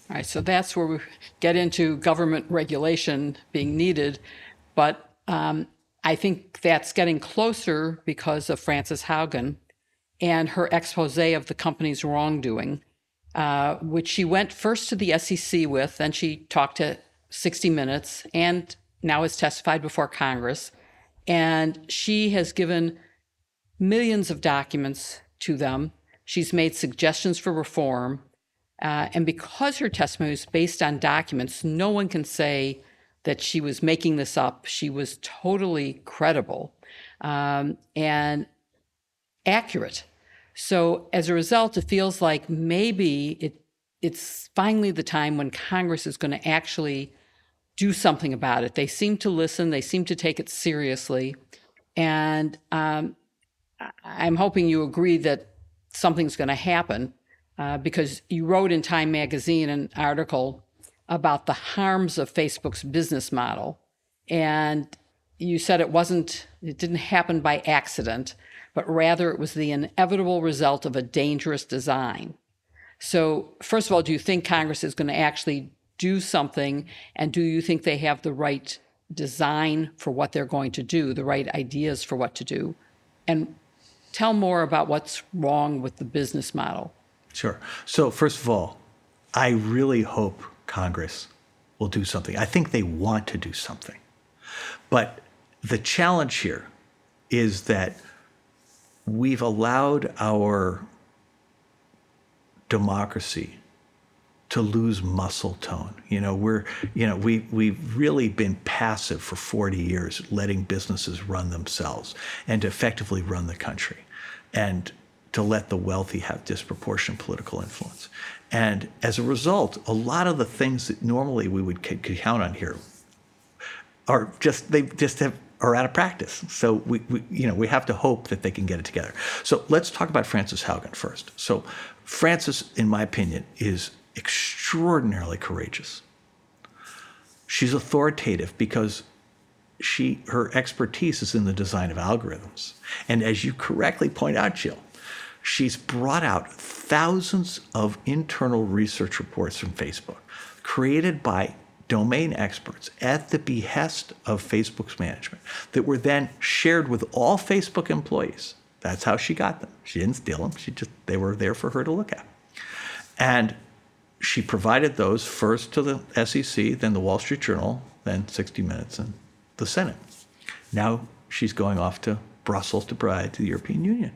All right, so that's where we get into government regulation being needed. But I think that's getting closer because of Frances Haugen and her expose of the company's wrongdoing, which she went first to the SEC with, then she talked to 60 Minutes, and now has testified before Congress. And she has given millions of documents to them. She's made suggestions for reform. And because her testimony is based on documents, no one can say that she was making this up. She was totally credible and accurate. So as a result, it feels like maybe it's finally the time when Congress is going to actually do something about it. They seem to listen. They seem to take it seriously. And I'm hoping you agree that something's going to happen because you wrote in Time magazine an article about the harms of Facebook's business model. And you said it didn't happen by accident, but rather it was the inevitable result of a dangerous design. So first of all, do you think Congress is going to actually do something? And do you think they have the right design for what they're going to do, the right ideas for what to do? And tell more about what's wrong with the business model. Sure. So first of all, I really hope Congress will do something. I think they want to do something. But the challenge here is that we've allowed our democracy to lose muscle tone. We've really been passive for 40 years, letting businesses run themselves and to effectively run the country, and to let the wealthy have disproportionate political influence. And as a result, a lot of the things that normally we would count on here are out of practice. So we have to hope that they can get it together. So let's talk about Frances Haugen first. So Frances, in my opinion, is extraordinarily courageous. She's authoritative because her expertise is in the design of algorithms. And as you correctly point out, Jill, she's brought out thousands of internal research reports from Facebook, created by domain experts at the behest of Facebook's management, that were then shared with all Facebook employees. That's how she got them. She didn't steal them. They were there for her to look at. And she provided those first to the SEC, then the Wall Street Journal, then 60 Minutes, and the Senate. Now she's going off to Brussels to provide to the European Union.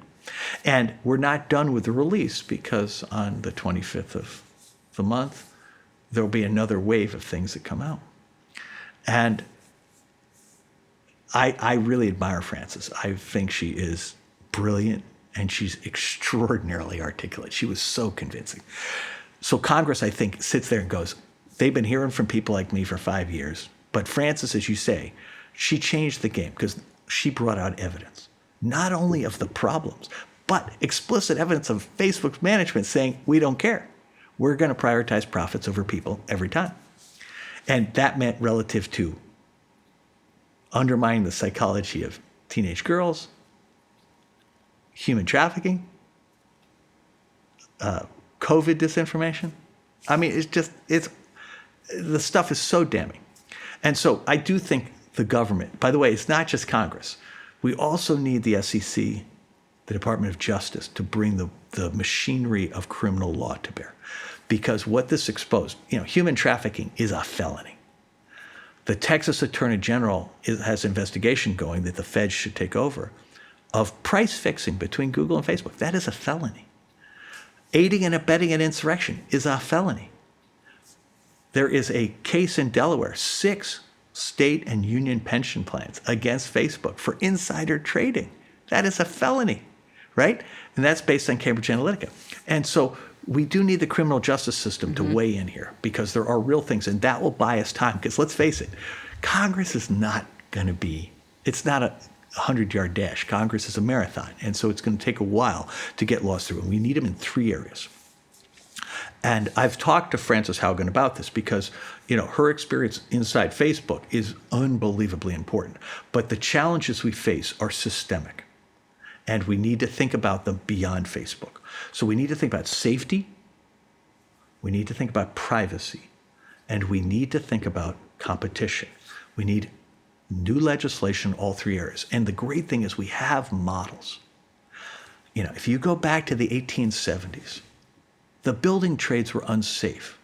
And we're not done with the release, because on the 25th of the month, there'll be another wave of things that come out. And I really admire Frances. I think she is brilliant, and she's extraordinarily articulate. She was so convincing. So Congress, I think, sits there and goes, they've been hearing from people like me for 5 years. But Frances, as you say, she changed the game because she brought out evidence, not only of the problems, but explicit evidence of Facebook's management saying, we don't care. We're going to prioritize profits over people every time. And that meant relative to undermining the psychology of teenage girls, human trafficking, COVID disinformation. I mean, the stuff is so damning. And so I do think the government, by the way, it's not just Congress. We also need the SEC, the Department of Justice, to bring the machinery of criminal law to bear. Because what this exposed, human trafficking is a felony. The Texas Attorney General has an investigation going that the feds should take over of price fixing between Google and Facebook. That is a felony. Aiding and abetting an insurrection is a felony. There is a case in Delaware, 6 state and union pension plans against Facebook for insider trading. That is a felony, right? And that's based on Cambridge Analytica. And so we do need the criminal justice system to weigh in here, because there are real things, and that will buy us time. Because let's face it, Congress is not going to be, it's not a 100-yard dash. Congress is a marathon. And so it's going to take a while to get laws through. And we need them in 3 areas. And I've talked to Frances Haugen about this because, her experience inside Facebook is unbelievably important. But the challenges we face are systemic. And we need to think about them beyond Facebook. So we need to think about safety. We need to think about privacy. And we need to think about competition. We need new legislation in all 3 areas. And the great thing is we have models. If you go back to the 1870s, the building trades were unsafe,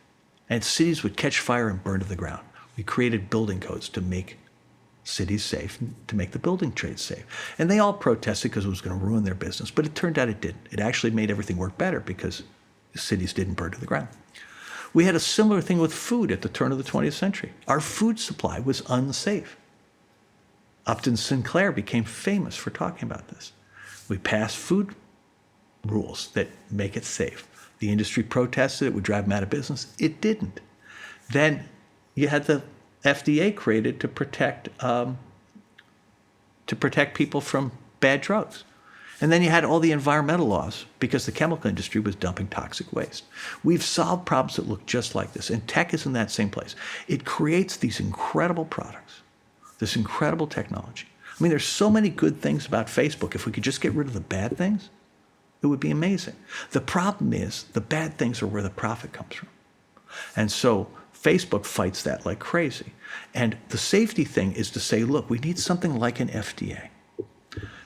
and cities would catch fire and burn to the ground. We created building codes to make cities safe, to make the building trades safe. And they all protested because it was going to ruin their business, but it turned out it didn't. It actually made everything work better because the cities didn't burn to the ground. We had a similar thing with food at the turn of the 20th century. Our food supply was unsafe. Upton Sinclair became famous for talking about this. We passed food rules that make it safe. The industry protested it would drive them out of business. It didn't. Then you had the FDA created to protect people from bad drugs. And then you had all the environmental laws because the chemical industry was dumping toxic waste. We've solved problems that look just like this, and tech is in that same place. It creates these incredible products, this incredible technology. I mean, there's so many good things about Facebook. If we could just get rid of the bad things, it would be amazing. The problem is the bad things are where the profit comes from. And so Facebook fights that like crazy. And the safety thing is to say, look, we need something like an FDA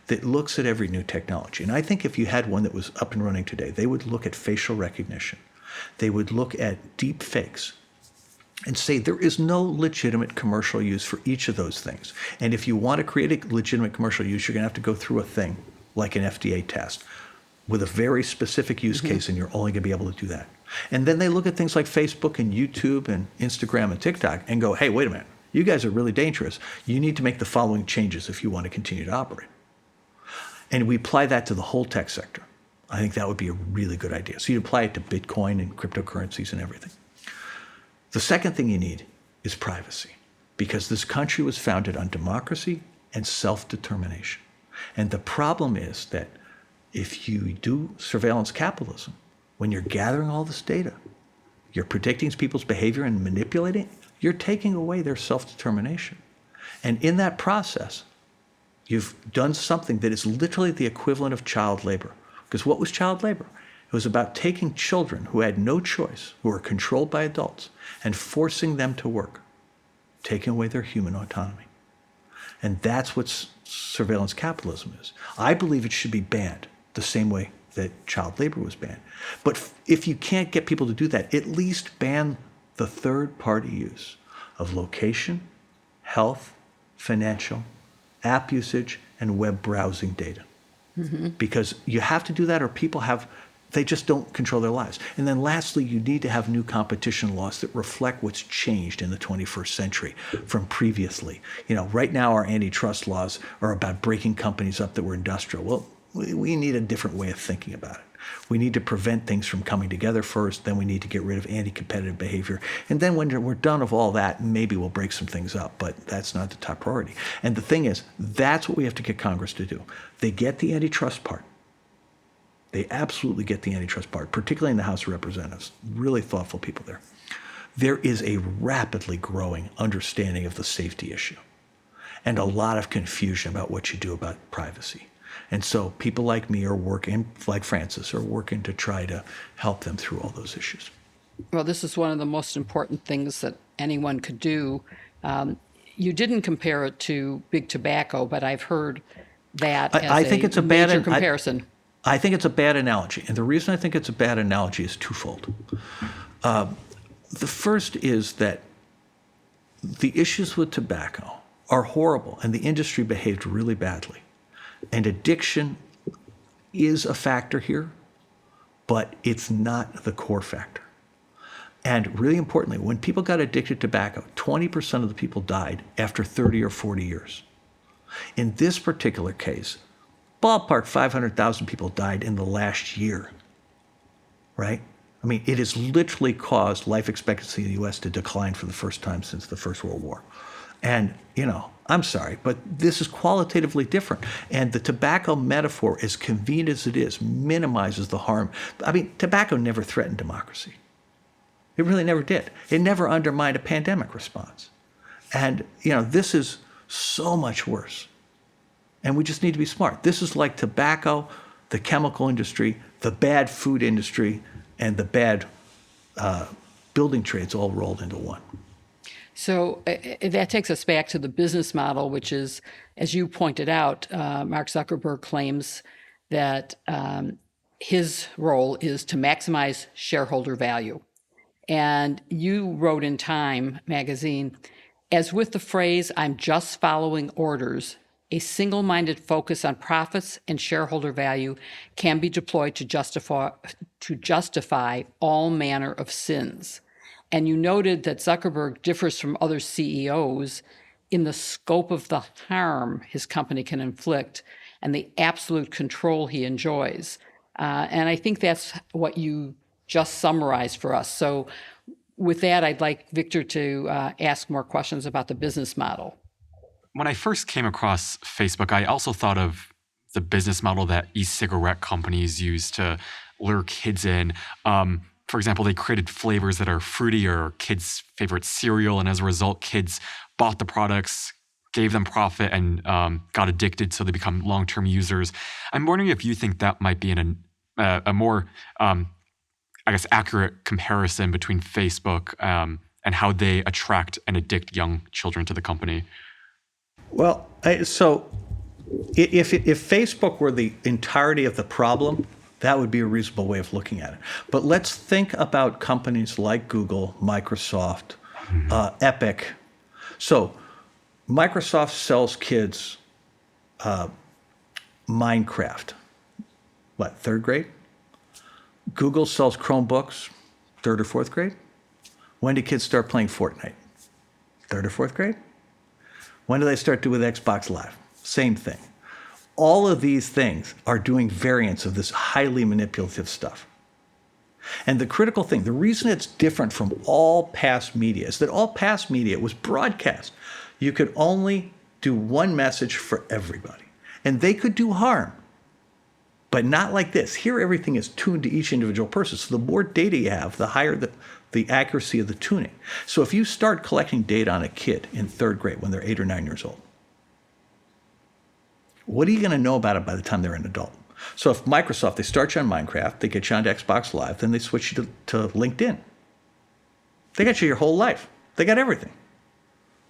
that looks at every new technology. And I think if you had one that was up and running today, they would look at facial recognition. They would look at deep fakes. and say there is no legitimate commercial use for each of those things. And if you want to create a legitimate commercial use, you're going to have to go through a thing like an FDA test with a very specific use case, and you're only going to be able to do that. And then they look at things like Facebook and YouTube and Instagram and TikTok and go, hey, wait a minute, you guys are really dangerous. You need to make the following changes if you want to continue to operate. And we apply that to the whole tech sector. I think that would be a really good idea. So you apply it to Bitcoin and cryptocurrencies and everything. The second thing you need is privacy, because this country was founded on democracy and self-determination. And the problem is that if you do surveillance capitalism, when you're gathering all this data, you're predicting people's behavior and manipulating, you're taking away their self-determination. And in that process, you've done something that is literally the equivalent of child labor. Because what was child labor? It was about taking children who had no choice, who were controlled by adults, and forcing them to work, taking away their human autonomy. And that's what surveillance capitalism is. I believe it should be banned the same way that child labor was banned. But if you can't get people to do that, at least ban the third-party use of location, health, financial, app usage, and web browsing data. Because you have to do that, or people they just don't control their lives. And then lastly, you need to have new competition laws that reflect what's changed in the 21st century from previously. Right now our antitrust laws are about breaking companies up that were industrial. Well, we need a different way of thinking about it. We need to prevent things from coming together first, then we need to get rid of anti-competitive behavior. And then when we're done with all that, maybe we'll break some things up, but that's not the top priority. And the thing is, that's what we have to get Congress to do. They get the antitrust part. They absolutely get the antitrust part, particularly in the House of Representatives. Really thoughtful people there. There is a rapidly growing understanding of the safety issue and a lot of confusion about what you do about privacy. And so people like me are working, like Francis, are working to try to help them through all those issues. Well, this is one of the most important things that anyone could do. You didn't compare it to big tobacco, but I've heard that I think it's a bad major comparison. I think it's a bad analogy. And the reason I think it's a bad analogy is twofold. The first is that the issues with tobacco are horrible, and the industry behaved really badly. And addiction is a factor here, but it's not the core factor. And really importantly, when people got addicted to tobacco, 20% of the people died after 30 or 40 years. In this particular case, ballpark 500,000 people died in the last year, right? I mean, it has literally caused life expectancy in the U.S. to decline for the first time since the First World War. And, I'm sorry, but this is qualitatively different. And the tobacco metaphor, as convenient as it is, minimizes the harm. I mean, tobacco never threatened democracy. It really never did. It never undermined a pandemic response. And, this is so much worse. And we just need to be smart. This is like tobacco, the chemical industry, the bad food industry, and the bad building trades all rolled into one. So that takes us back to the business model, which is, as you pointed out, Mark Zuckerberg claims that his role is to maximize shareholder value. And you wrote in Time magazine, as with the phrase, "I'm just following orders," a single-minded focus on profits and shareholder value can be deployed to justify all manner of sins. And you noted that Zuckerberg differs from other CEOs in the scope of the harm his company can inflict and the absolute control he enjoys. And I think that's what you just summarized for us. So with that, I'd like Victor to ask more questions about the business model. When I first came across Facebook, I also thought of the business model that e-cigarette companies use to lure kids in. For example, they created flavors that are fruity or kids' favorite cereal, and as a result, kids bought the products, gave them profit, and got addicted, so they become long-term users. I'm wondering if you think that might be a more, accurate comparison between Facebook and how they attract and addict young children to the company. Well, so if Facebook were the entirety of the problem, that would be a reasonable way of looking at it. But let's think about companies like Google, Microsoft, Epic. So Microsoft sells kids Minecraft. What, third grade? Google sells Chromebooks, third or fourth grade? When do kids start playing Fortnite? Third or fourth grade? When do they start doing Xbox Live? Same thing. All of these things are doing variants of this highly manipulative stuff. And the critical thing, the reason it's different from all past media is that all past media was broadcast. You could only do one message for everybody. And they could do harm, but not like this. Here, everything is tuned to each individual person. So the more data you have, the higher the accuracy of the tuning. So if you start collecting data on a kid in third grade when they're 8 or 9 years old, what are you going to know about it by the time they're an adult? So if Microsoft, they start you on Minecraft, they get you onto Xbox Live, then they switch you to LinkedIn. They got you your whole life. They got everything.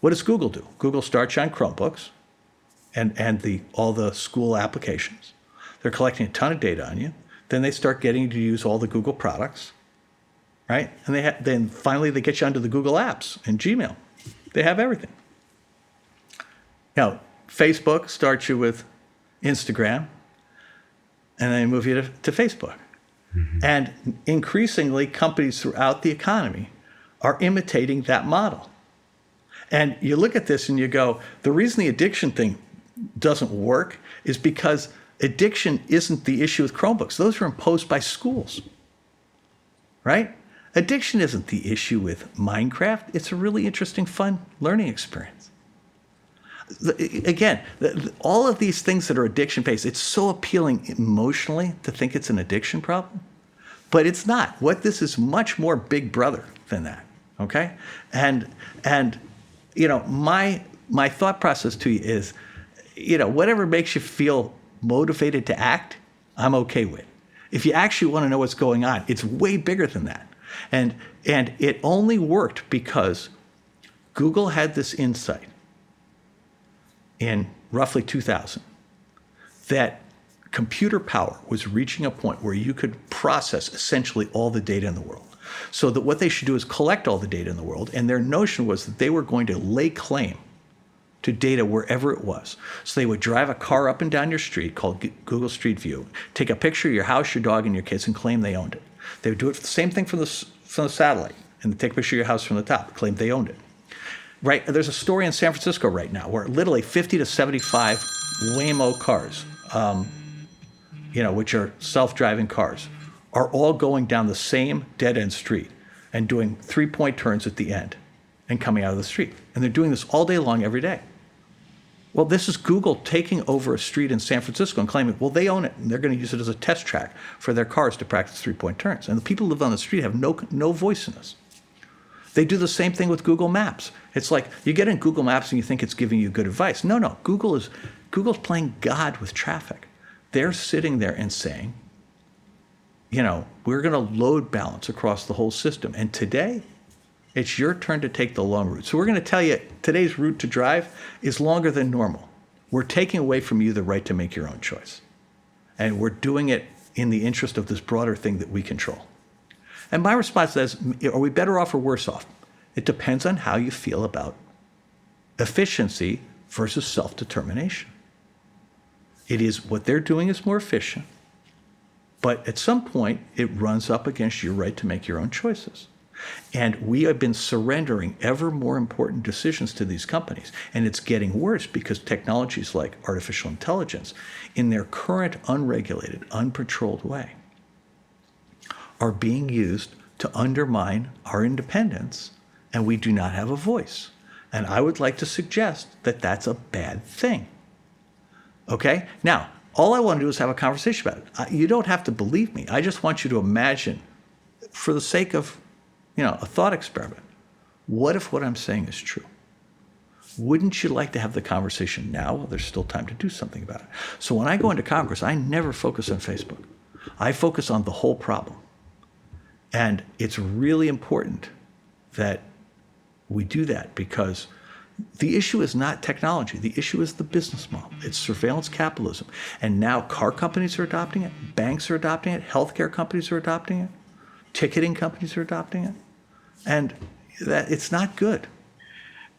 What does Google do? Google starts you on Chromebooks and all the school applications. They're collecting a ton of data on you. Then they start getting you to use all the Google products, right? And then finally they get you onto the Google apps and Gmail. They have everything. Now, Facebook starts you with Instagram, and then move you to Facebook. Mm-hmm. And increasingly, companies throughout the economy are imitating that model. And you look at this and you go, the reason the addiction thing doesn't work is because addiction isn't the issue with Chromebooks. Those are imposed by schools, right? Addiction isn't the issue with Minecraft. It's a really interesting, fun learning experience. Again, all of these things that are addiction-based, it's so appealing emotionally to think it's an addiction problem, but it's not. What this is much more Big Brother than that, okay? And you know, my thought process to you is, you know, whatever makes you feel motivated to act, I'm okay with. If you actually want to know what's going on, it's way bigger than that. And it only worked because Google had this insight in roughly 2000 that computer power was reaching a point where you could process essentially all the data in the world. So that what they should do is collect all the data in the world, and their notion was that they were going to lay claim to data wherever it was. So they would drive a car up and down your street called Google Street View, take a picture of your house, your dog, and your kids, and claim they owned it. They would do it the same thing from the satellite, and take a picture of your house from the top, claim they owned it. Right, there's a story in San Francisco right now where literally 50 to 75 Waymo cars, you know, which are self-driving cars, are all going down the same dead-end street and doing 3-point turns at the end and coming out of the street. And they're doing this all day long, every day. Well, this is Google taking over a street in San Francisco and claiming, well, they own it, and they're going to use it as a test track for their cars to practice 3-point turns. And the people who live on the street have no voice in this. They do the same thing with Google Maps. It's like you get in Google Maps and you think it's giving you good advice. No, Google's playing God with traffic. They're sitting there and saying, you know, we're going to load balance across the whole system. And today, it's your turn to take the long route. So we're going to tell you today's route to drive is longer than normal. We're taking away from you the right to make your own choice. And we're doing it in the interest of this broader thing that we control. And my response is, are we better off or worse off? It depends on how you feel about efficiency versus self-determination. It is what they're doing is more efficient, but at some point it runs up against your right to make your own choices. And we have been surrendering ever more important decisions to these companies. And it's getting worse because technologies like artificial intelligence, in their current unregulated, unpatrolled way, are being used to undermine our independence, and we do not have a voice. And I would like to suggest that that's a bad thing. Okay? Now, all I want to do is have a conversation about it. You don't have to believe me. I just want you to imagine, for the sake of, you know, a thought experiment, what if what I'm saying is true? Wouldn't you like to have the conversation now while there's still time to do something about it? So when I go into Congress, I never focus on Facebook. I focus on the whole problem. And it's really important that we do that because the issue is not technology. The issue is the business model. It's surveillance capitalism. And now car companies are adopting it. Banks are adopting it. Healthcare companies are adopting it. Ticketing companies are adopting it. And that it's not good.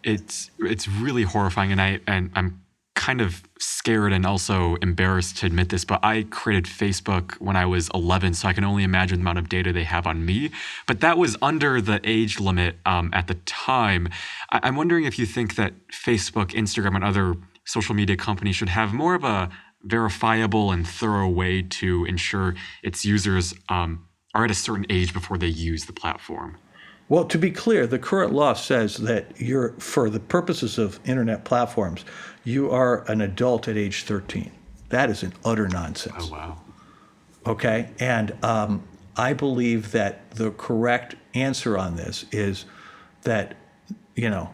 It's really horrifying, and I'm kind of scared and also embarrassed to admit this, but I created Facebook when I was 11, so I can only imagine the amount of data they have on me. But that was under the age limit at the time. I'm wondering if you think that Facebook, Instagram, and other social media companies should have more of a verifiable and thorough way to ensure its users are at a certain age before they use the platform. Well, to be clear, the current law says that for the purposes of internet platforms, you are an adult at age 13. That is an utter nonsense. Oh, wow. Okay? And I believe that the correct answer on this is that, look,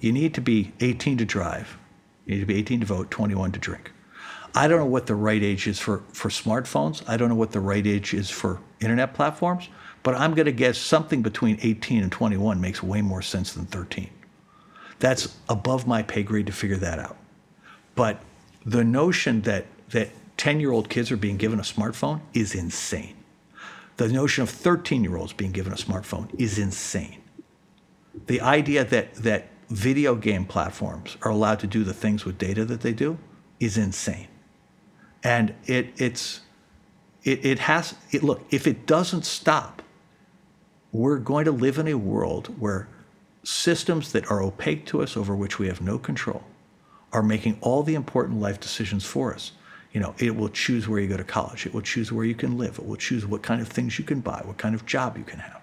you need to be 18 to drive. You need to be 18 to vote, 21 to drink. I don't know what the right age is for smartphones. I don't know what the right age is for internet platforms. But I'm going to guess something between 18 and 21 makes way more sense than 13. That's above my pay grade to figure that out. But the notion that 10-year-old kids are being given a smartphone is insane. The notion of 13-year-olds being given a smartphone is insane. The idea that video game platforms are allowed to do the things with data that they do is insane. And look, if it doesn't stop, we're going to live in a world where systems that are opaque to us, over which we have no control, are making all the important life decisions for us. It will choose where you go to college. It will choose where you can live. It will choose what kind of things you can buy, what kind of job you can have.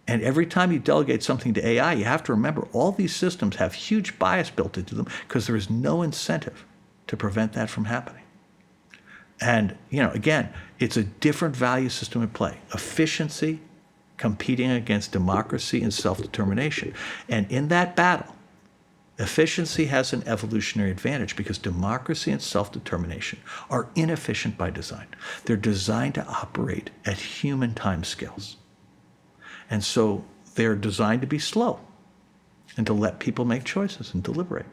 And every time you delegate something to AI, you have to remember all these systems have huge bias built into them because there is no incentive to prevent that from happening. And, again, it's a different value system at play. Efficiency competing against democracy and self-determination. And in that battle, efficiency has an evolutionary advantage because democracy and self-determination are inefficient by design. They're designed to operate at human timescales. And so they're designed to be slow and to let people make choices and deliberate.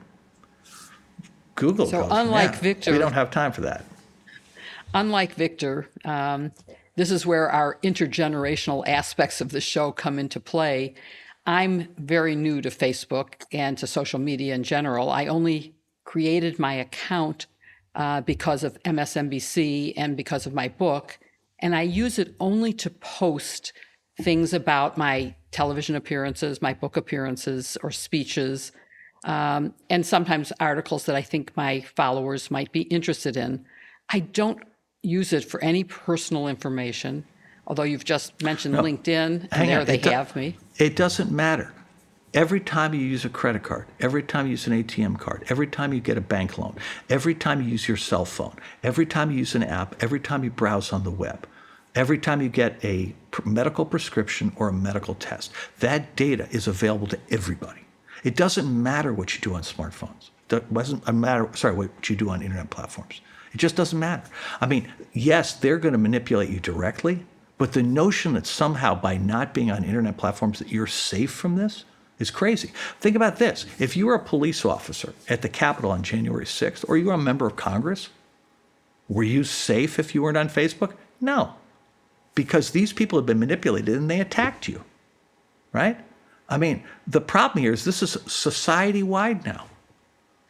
Google So goes, unlike Victor, we don't have time for that. Unlike Victor, this is where our intergenerational aspects of the show come into play. I'm very new to Facebook and to social media in general. I only created my account because of MSNBC and because of my book, and I use it only to post things about my television appearances, my book appearances, or speeches, and sometimes articles that I think my followers might be interested in. I don't use it for any personal information, although you've just mentioned LinkedIn, and there they have me. It doesn't matter. Every time you use a credit card, every time you use an ATM card, every time you get a bank loan, every time you use your cell phone, every time you use an app, every time you browse on the web, every time you get a medical prescription or a medical test, that data is available to everybody. It doesn't matter what you do on smartphones. It doesn't matter, what you do on internet platforms. It just doesn't matter. I mean, yes, they're going to manipulate you directly, but the notion that somehow by not being on internet platforms that you're safe from this is crazy. Think about this. If you were a police officer at the Capitol on January 6th, or you were a member of Congress, were you safe if you weren't on Facebook? No, because these people have been manipulated and they attacked you, right? I mean, the problem here is this is society-wide now.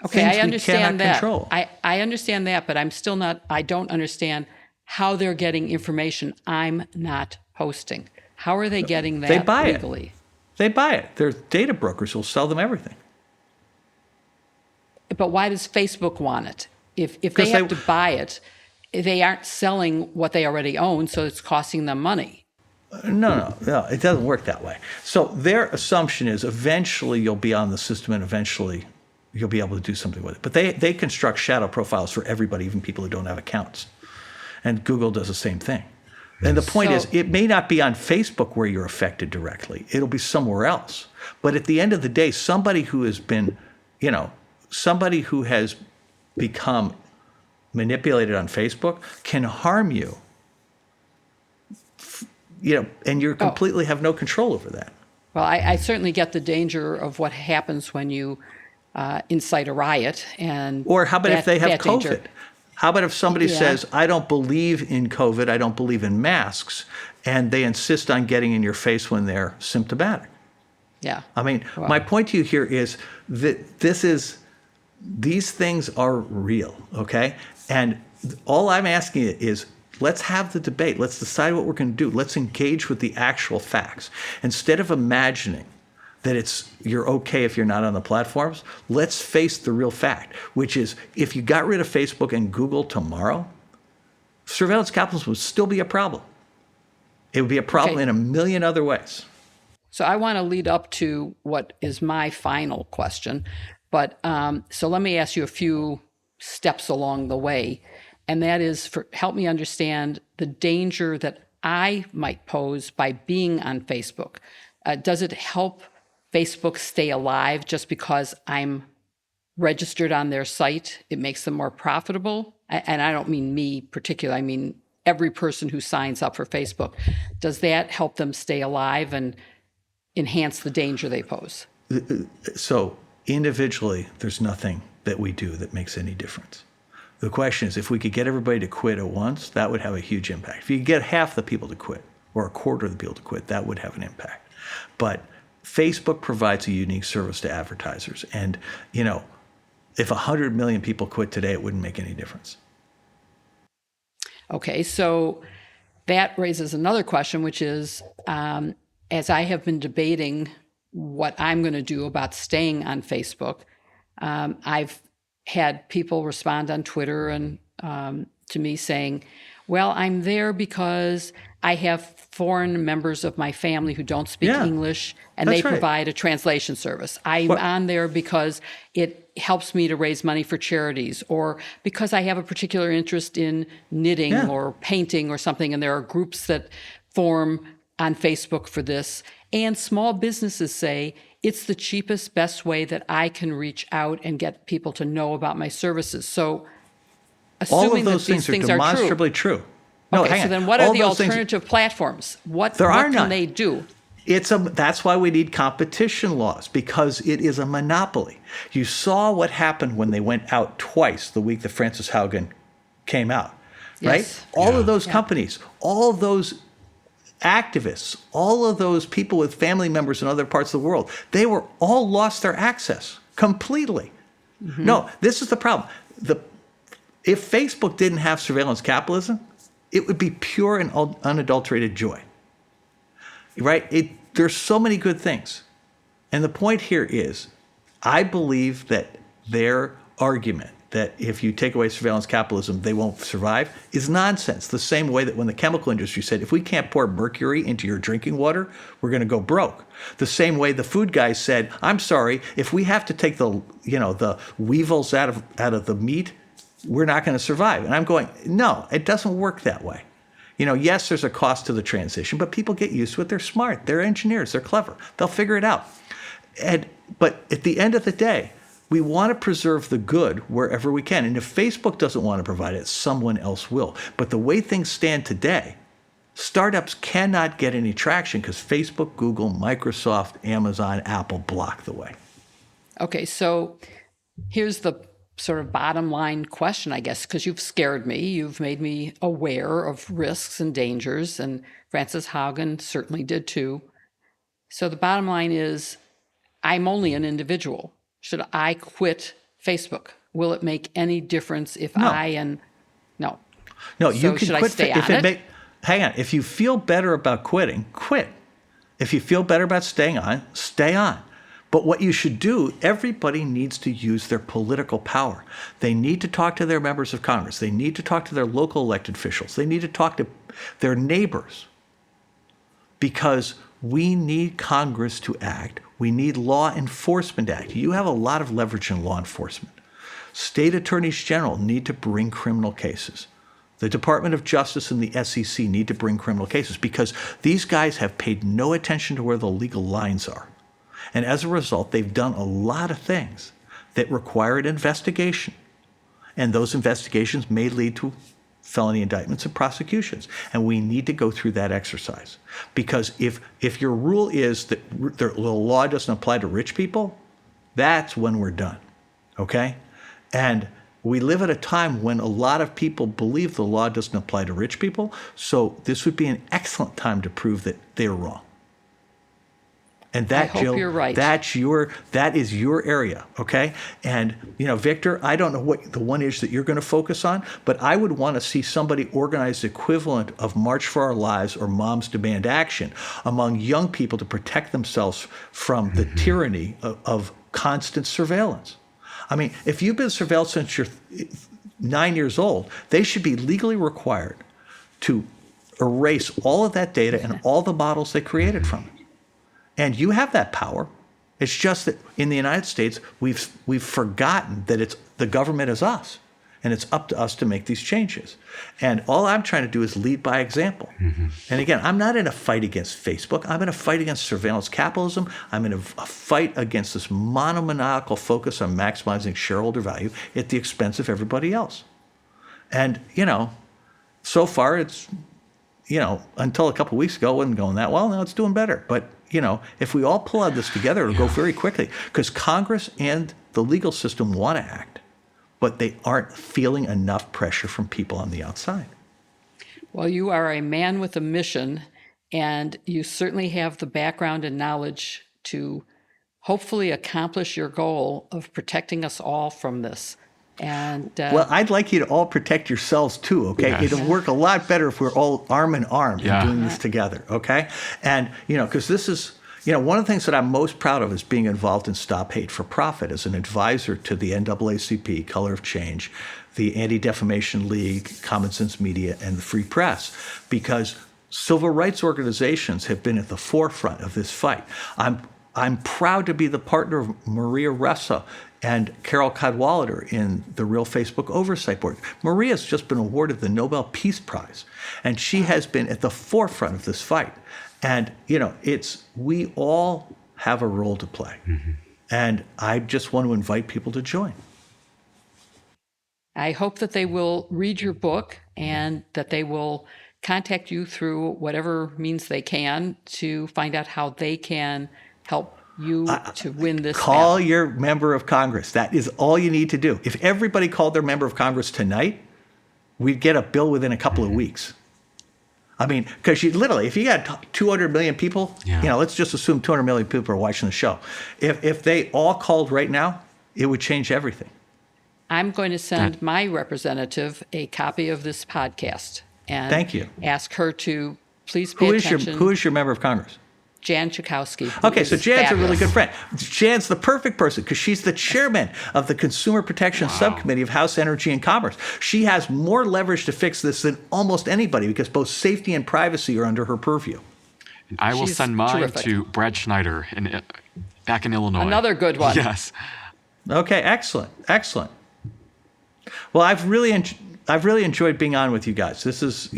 Okay, I understand that. Control. I understand that, but I don't understand how they're getting information I'm not posting. How are they getting that They buy legally? They buy it. Their data brokers will sell them everything. But why does Facebook want it? If they have to buy it, they aren't selling what they already own, so it's costing them money. No, it doesn't work that way. So their assumption is eventually you'll be on the system and eventually you'll be able to do something with it. But they construct shadow profiles for everybody, even people who don't have accounts. And Google does the same thing. And the point is, it may not be on Facebook where you're affected directly. It'll be somewhere else. But at the end of the day, somebody who has become manipulated on Facebook can harm you, and you completely have no control over that. Well, I certainly get the danger of what happens when you incite a riot. Or how about if they have COVID? How about if somebody Yeah. says, I don't believe in COVID, I don't believe in masks, and they insist on getting in your face when they're symptomatic? Yeah. I mean, Well, my point to you here is that these things are real, okay? And all I'm asking you is, let's have the debate. Let's decide what we're going to do. Let's engage with the actual facts. Instead of imagining that you're okay if you're not on the platforms, let's face the real fact, which is if you got rid of Facebook and Google tomorrow, surveillance capitalism would still be a problem. It would be a problem Okay. in a million other ways. So I want to lead up to what is my final question. But so let me ask you a few steps along the way. And that is help me understand the danger that I might pose by being on Facebook. Does it help Facebook stay alive just because I'm registered on their site? It makes them more profitable. And I don't mean me particularly, I mean every person who signs up for Facebook. Does that help them stay alive and enhance the danger they pose? So individually, there's nothing that we do that makes any difference. The question is, if we could get everybody to quit at once, that would have a huge impact. If you could get half the people to quit or a quarter of the people to quit, that would have an impact. But Facebook provides a unique service to advertisers. And, if 100 million people quit today, it wouldn't make any difference. Okay, so that raises another question, which is, as I have been debating what I'm going to do about staying on Facebook, I've had people respond on Twitter and to me saying, well, I'm there because I have foreign members of my family who don't speak Yeah, English, and that's they right. provide a translation service. I'm on there because it helps me to raise money for charities, or because I have a particular interest in knitting Yeah. or painting or something, and there are groups that form on Facebook for this. And small businesses say, it's the cheapest, best way that I can reach out and get people to know about my services. So All assuming of that those these things are things are true. demonstrably true. No, Okay, hang so on. then what are All the those things- alternative platforms? What There are can none. they do? That's why we need competition laws, because it is a monopoly. You saw what happened when they went out twice the week that Frances Haugen came out, right? Yes. All of those companies, all of those activists, all of those people with family members in other parts of the world, they were all lost their access completely. No, this is the problem. If Facebook didn't have surveillance capitalism, it would be pure and unadulterated joy. Right? There's so many good things. And the point here is, I believe that their argument that if you take away surveillance capitalism, they won't survive is nonsense. The same way that when the chemical industry said, if we can't pour mercury into your drinking water, we're going to go broke. The same way the food guys said, I'm sorry, if we have to take the weevils out of the meat, we're not going to survive. And I'm going, no, it doesn't work that way. Yes, there's a cost to the transition, but people get used to it. They're smart. They're engineers. They're clever. They'll figure it out. But at the end of the day, we want to preserve the good wherever we can. And if Facebook doesn't want to provide it, someone else will. But the way things stand today, startups cannot get any traction because Facebook, Google, Microsoft, Amazon, Apple block the way. Okay, so here's the sort of bottom line question, I guess, because you've scared me. You've made me aware of risks and dangers, and Frances Haugen certainly did too. So the bottom line is, I'm only an individual. Should I quit Facebook? Will it make any difference if No. No. No, So you can should I quit. stay on it? Hang on. If you feel better about quitting, quit. If you feel better about staying on, stay on. But what you should do, everybody needs to use their political power. They need to talk to their members of Congress. They need to talk to their local elected officials. They need to talk to their neighbors. Because we need Congress to act. We need law enforcement to act. You have a lot of leverage in law enforcement. State attorneys general need to bring criminal cases. The Department of Justice and the SEC need to bring criminal cases because these guys have paid no attention to where the legal lines are. And as a result, they've done a lot of things that require an investigation. And those investigations may lead to felony indictments and prosecutions. And we need to go through that exercise. Because if your rule is that the law doesn't apply to rich people, that's when we're done. Okay? And we live at a time when a lot of people believe the law doesn't apply to rich people. So this would be an excellent time to prove that they're wrong. And that, I hope Jill, you're right. that is your area, okay? And, Victor, I don't know what the one is that you're going to focus on, but I would want to see somebody organize the equivalent of March for Our Lives or Moms Demand Action among young people to protect themselves from the tyranny of constant surveillance. I mean, if you've been surveilled since you're 9 years old, they should be legally required to erase all of that data and all the models they created from it. And you have that power. It's just that in the United States, we've forgotten that the government is us, and it's up to us to make these changes. And all I'm trying to do is lead by example. And again, I'm not in a fight against Facebook. I'm in a fight against surveillance capitalism. I'm in a fight against this monomaniacal focus on maximizing shareholder value at the expense of everybody else. And, so far it's, until a couple of weeks ago, it wasn't going that well. Now it's doing better. But if we all pull out this together, it'll go very quickly, because Congress and the legal system want to act, but they aren't feeling enough pressure from people on the outside. Well, you are a man with a mission, and you certainly have the background and knowledge to hopefully accomplish your goal of protecting us all from this. And well, I'd like you to all protect yourselves too, okay? Yes. It'll work a lot better if we're all arm in arm Yeah. and doing this together, okay? And, because this is, one of the things that I'm most proud of is being involved in Stop Hate for Profit as an advisor to the NAACP, Color of Change, the Anti-Defamation League, Common Sense Media, and the Free Press, because civil rights organizations have been at the forefront of this fight. I'm proud to be the partner of Maria Ressa and Carol Cadwalader in the Real Facebook Oversight Board. Maria's just been awarded the Nobel Peace Prize, and she has been at the forefront of this fight. And, we all have a role to play. And I just want to invite people to join. I hope that they will read your book and that they will contact you through whatever means they can to find out how they can help you to win this Call battle. your member of Congress. That is all you need to do. If everybody called their member of Congress tonight, we'd get a bill within a couple of weeks. I mean, because if you got 200 million people, let's just assume 200 million people are watching the show. If they all called right now, it would change everything. I'm going to send my representative a copy of this podcast and Thank you. ask her to please pay attention. Who is your member of Congress? Jan Chakowski. Okay, so Jan's a really fabulous. good friend. Jan's the perfect person because she's the chairman of the Consumer Protection Subcommittee of House Energy and Commerce. She has more leverage to fix this than almost anybody because both safety and privacy are under her purview. I will She's send mine terrific. to Brad Schneider back in Illinois. Another good one. Yes. Okay, excellent. Well, I've really enjoyed being on with you guys. This is,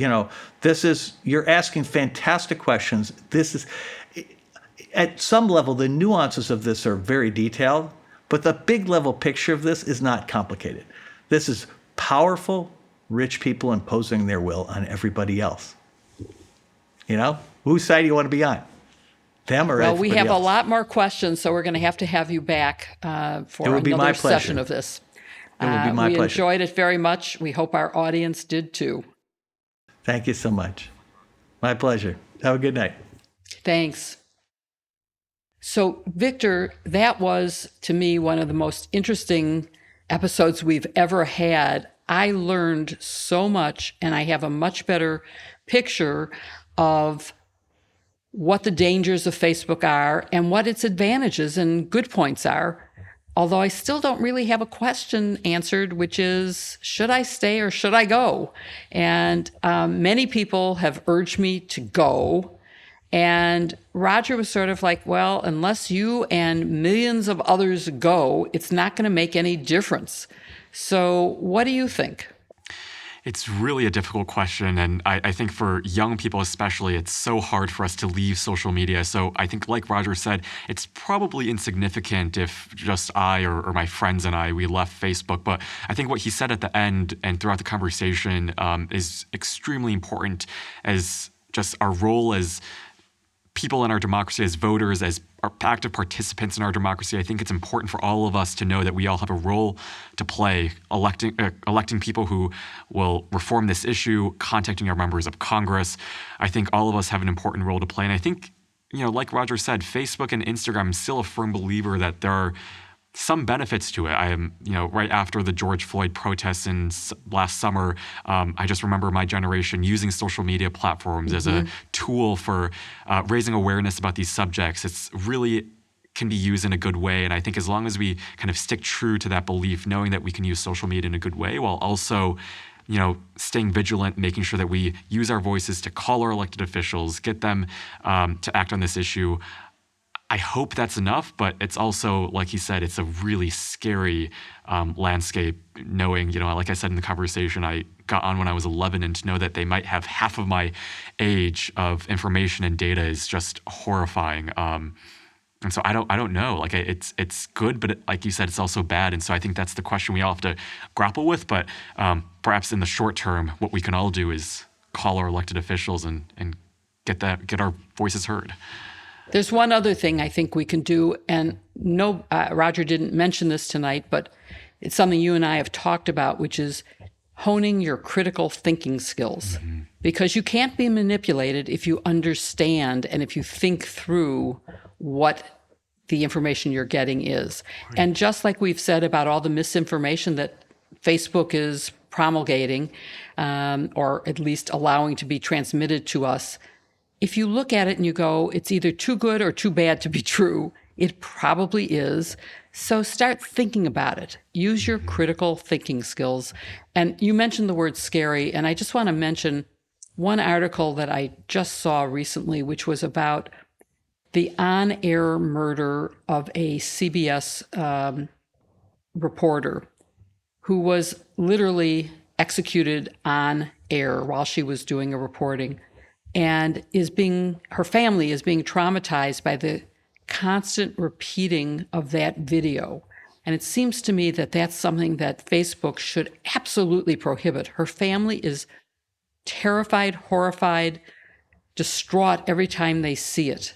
you're asking fantastic questions. This is, at some level, the nuances of this are very detailed, but the big level picture of this is not complicated. This is powerful, rich people imposing their will on everybody else. Whose side do you want to be on? Them or Well, we everybody have else? a lot more questions, so we're going to have you back for It would be my another pleasure. session of this. It would be my we pleasure. enjoyed it very much. We hope our audience did too. Thank you so much. My pleasure. Have a good night. Thanks. So, Victor, that was, to me, one of the most interesting episodes we've ever had. I learned so much, and I have a much better picture of what the dangers of Facebook are and what its advantages and good points are. Although I still don't really have a question answered, which is, should I stay or should I go? And many people have urged me to go. And Roger was sort of like, well, unless you and millions of others go, it's not going to make any difference. So what do you think? It's really a difficult question. And I think for young people especially, it's so hard for us to leave social media. So I think, like Roger said, it's probably insignificant if just I or my friends and we left Facebook. But I think what he said at the end and throughout the conversation is extremely important as just our role as people in our democracy, as voters, as active participants in our democracy, I think it's important for all of us to know that we all have a role to play, electing people who will reform this issue, contacting our members of Congress. I think all of us have an important role to play. And I think, like Roger said, Facebook and Instagram, I'm still a firm believer that there are some benefits to it. I am, right after the George Floyd protests last summer, I just remember my generation using social media platforms as a tool for raising awareness about these subjects. It's really can be used in a good way. And I think as long as we kind of stick true to that belief, knowing that we can use social media in a good way while also staying vigilant, making sure that we use our voices to call our elected officials, get them to act on this issue. I hope that's enough, but it's also, like he said, it's a really scary landscape knowing, like I said in the conversation, I got on when I was 11, and to know that they might have half of my age of information and data is just horrifying. And so I don't know. Like it's good, but like you said, it's also bad. And so I think that's the question we all have to grapple with. But perhaps in the short term, what we can all do is call our elected officials and get our voices heard. There's one other thing I think we can do, and no, Roger didn't mention this tonight, but it's something you and I have talked about, which is honing your critical thinking skills. Mm-hmm. Because you can't be manipulated if you understand and if you think through what the information you're getting is. Right. And just like we've said about all the misinformation that Facebook is promulgating, or at least allowing to be transmitted to us, if you look at it and you go, it's either too good or too bad to be true, it probably is. So start thinking about it. Use your critical thinking skills. And you mentioned the word scary, and I just want to mention one article that I just saw recently, which was about the on-air murder of a CBS reporter who was literally executed on air while she was doing a reporting, and her family is being traumatized by the constant repeating of that video. And it seems to me that that's something that Facebook should absolutely prohibit. Her family is terrified, horrified, distraught every time they see it.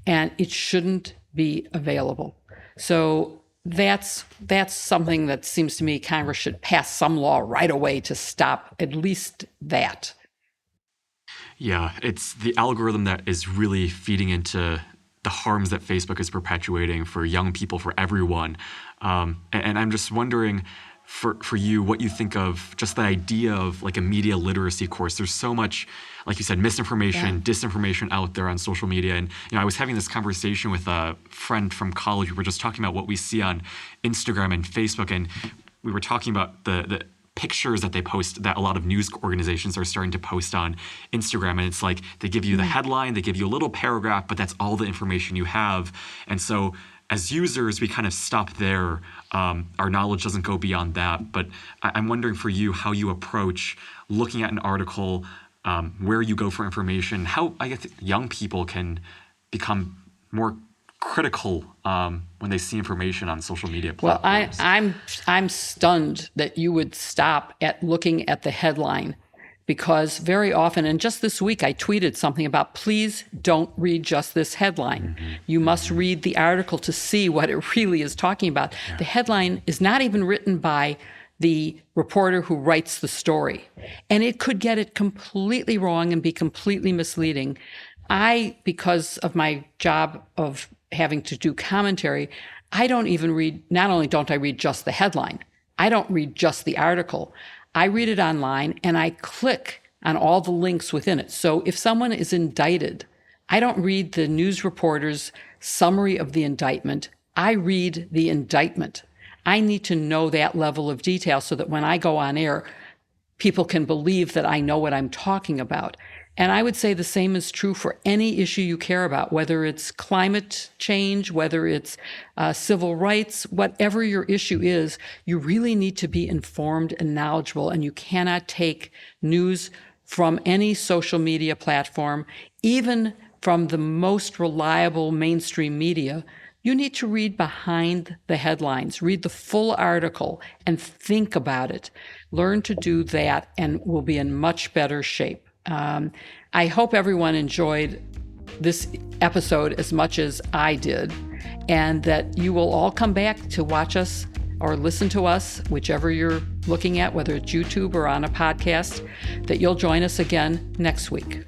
And it shouldn't be available. So that's something that seems to me Congress should pass some law right away to stop at least that. Yeah, it's the algorithm that is really feeding into the harms that Facebook is perpetuating for young people, for everyone. And I'm just wondering for you what you think of just the idea of like a media literacy course. There's so much, like you said, misinformation, disinformation out there on social media. And I was having this conversation with a friend from college. We were just talking about what we see on Instagram and Facebook, and we were talking about the pictures that they post, that a lot of news organizations are starting to post on Instagram. And it's like they give you the headline, they give you a little paragraph, but that's all the information you have. And so as users, we kind of stop there. Our knowledge doesn't go beyond that. But I'm wondering for you how you approach looking at an article, where you go for information, how I guess young people can become more critical when they see information on social media platforms. Well, I'm stunned that you would stop at looking at the headline, because very often, and just this week, I tweeted something about, please don't read just this headline. Mm-hmm. You must read the article to see what it really is talking about. Yeah. The headline is not even written by the reporter who writes the story, and it could get it completely wrong and be completely misleading. Because of my job of having to do commentary, I don't even read, not only don't I read just the headline, I don't read just the article. I read it online and I click on all the links within it. So if someone is indicted, I don't read the news reporter's summary of the indictment. I read the indictment. I need to know that level of detail so that when I go on air, people can believe that I know what I'm talking about. And I would say the same is true for any issue you care about, whether it's climate change, whether it's civil rights, whatever your issue is, you really need to be informed and knowledgeable, and you cannot take news from any social media platform, even from the most reliable mainstream media. You need to read behind the headlines, read the full article, and think about it. Learn to do that, and we'll be in much better shape. I hope everyone enjoyed this episode as much as I did, and that you will all come back to watch us or listen to us, whichever you're looking at, whether it's YouTube or on a podcast, that you'll join us again next week.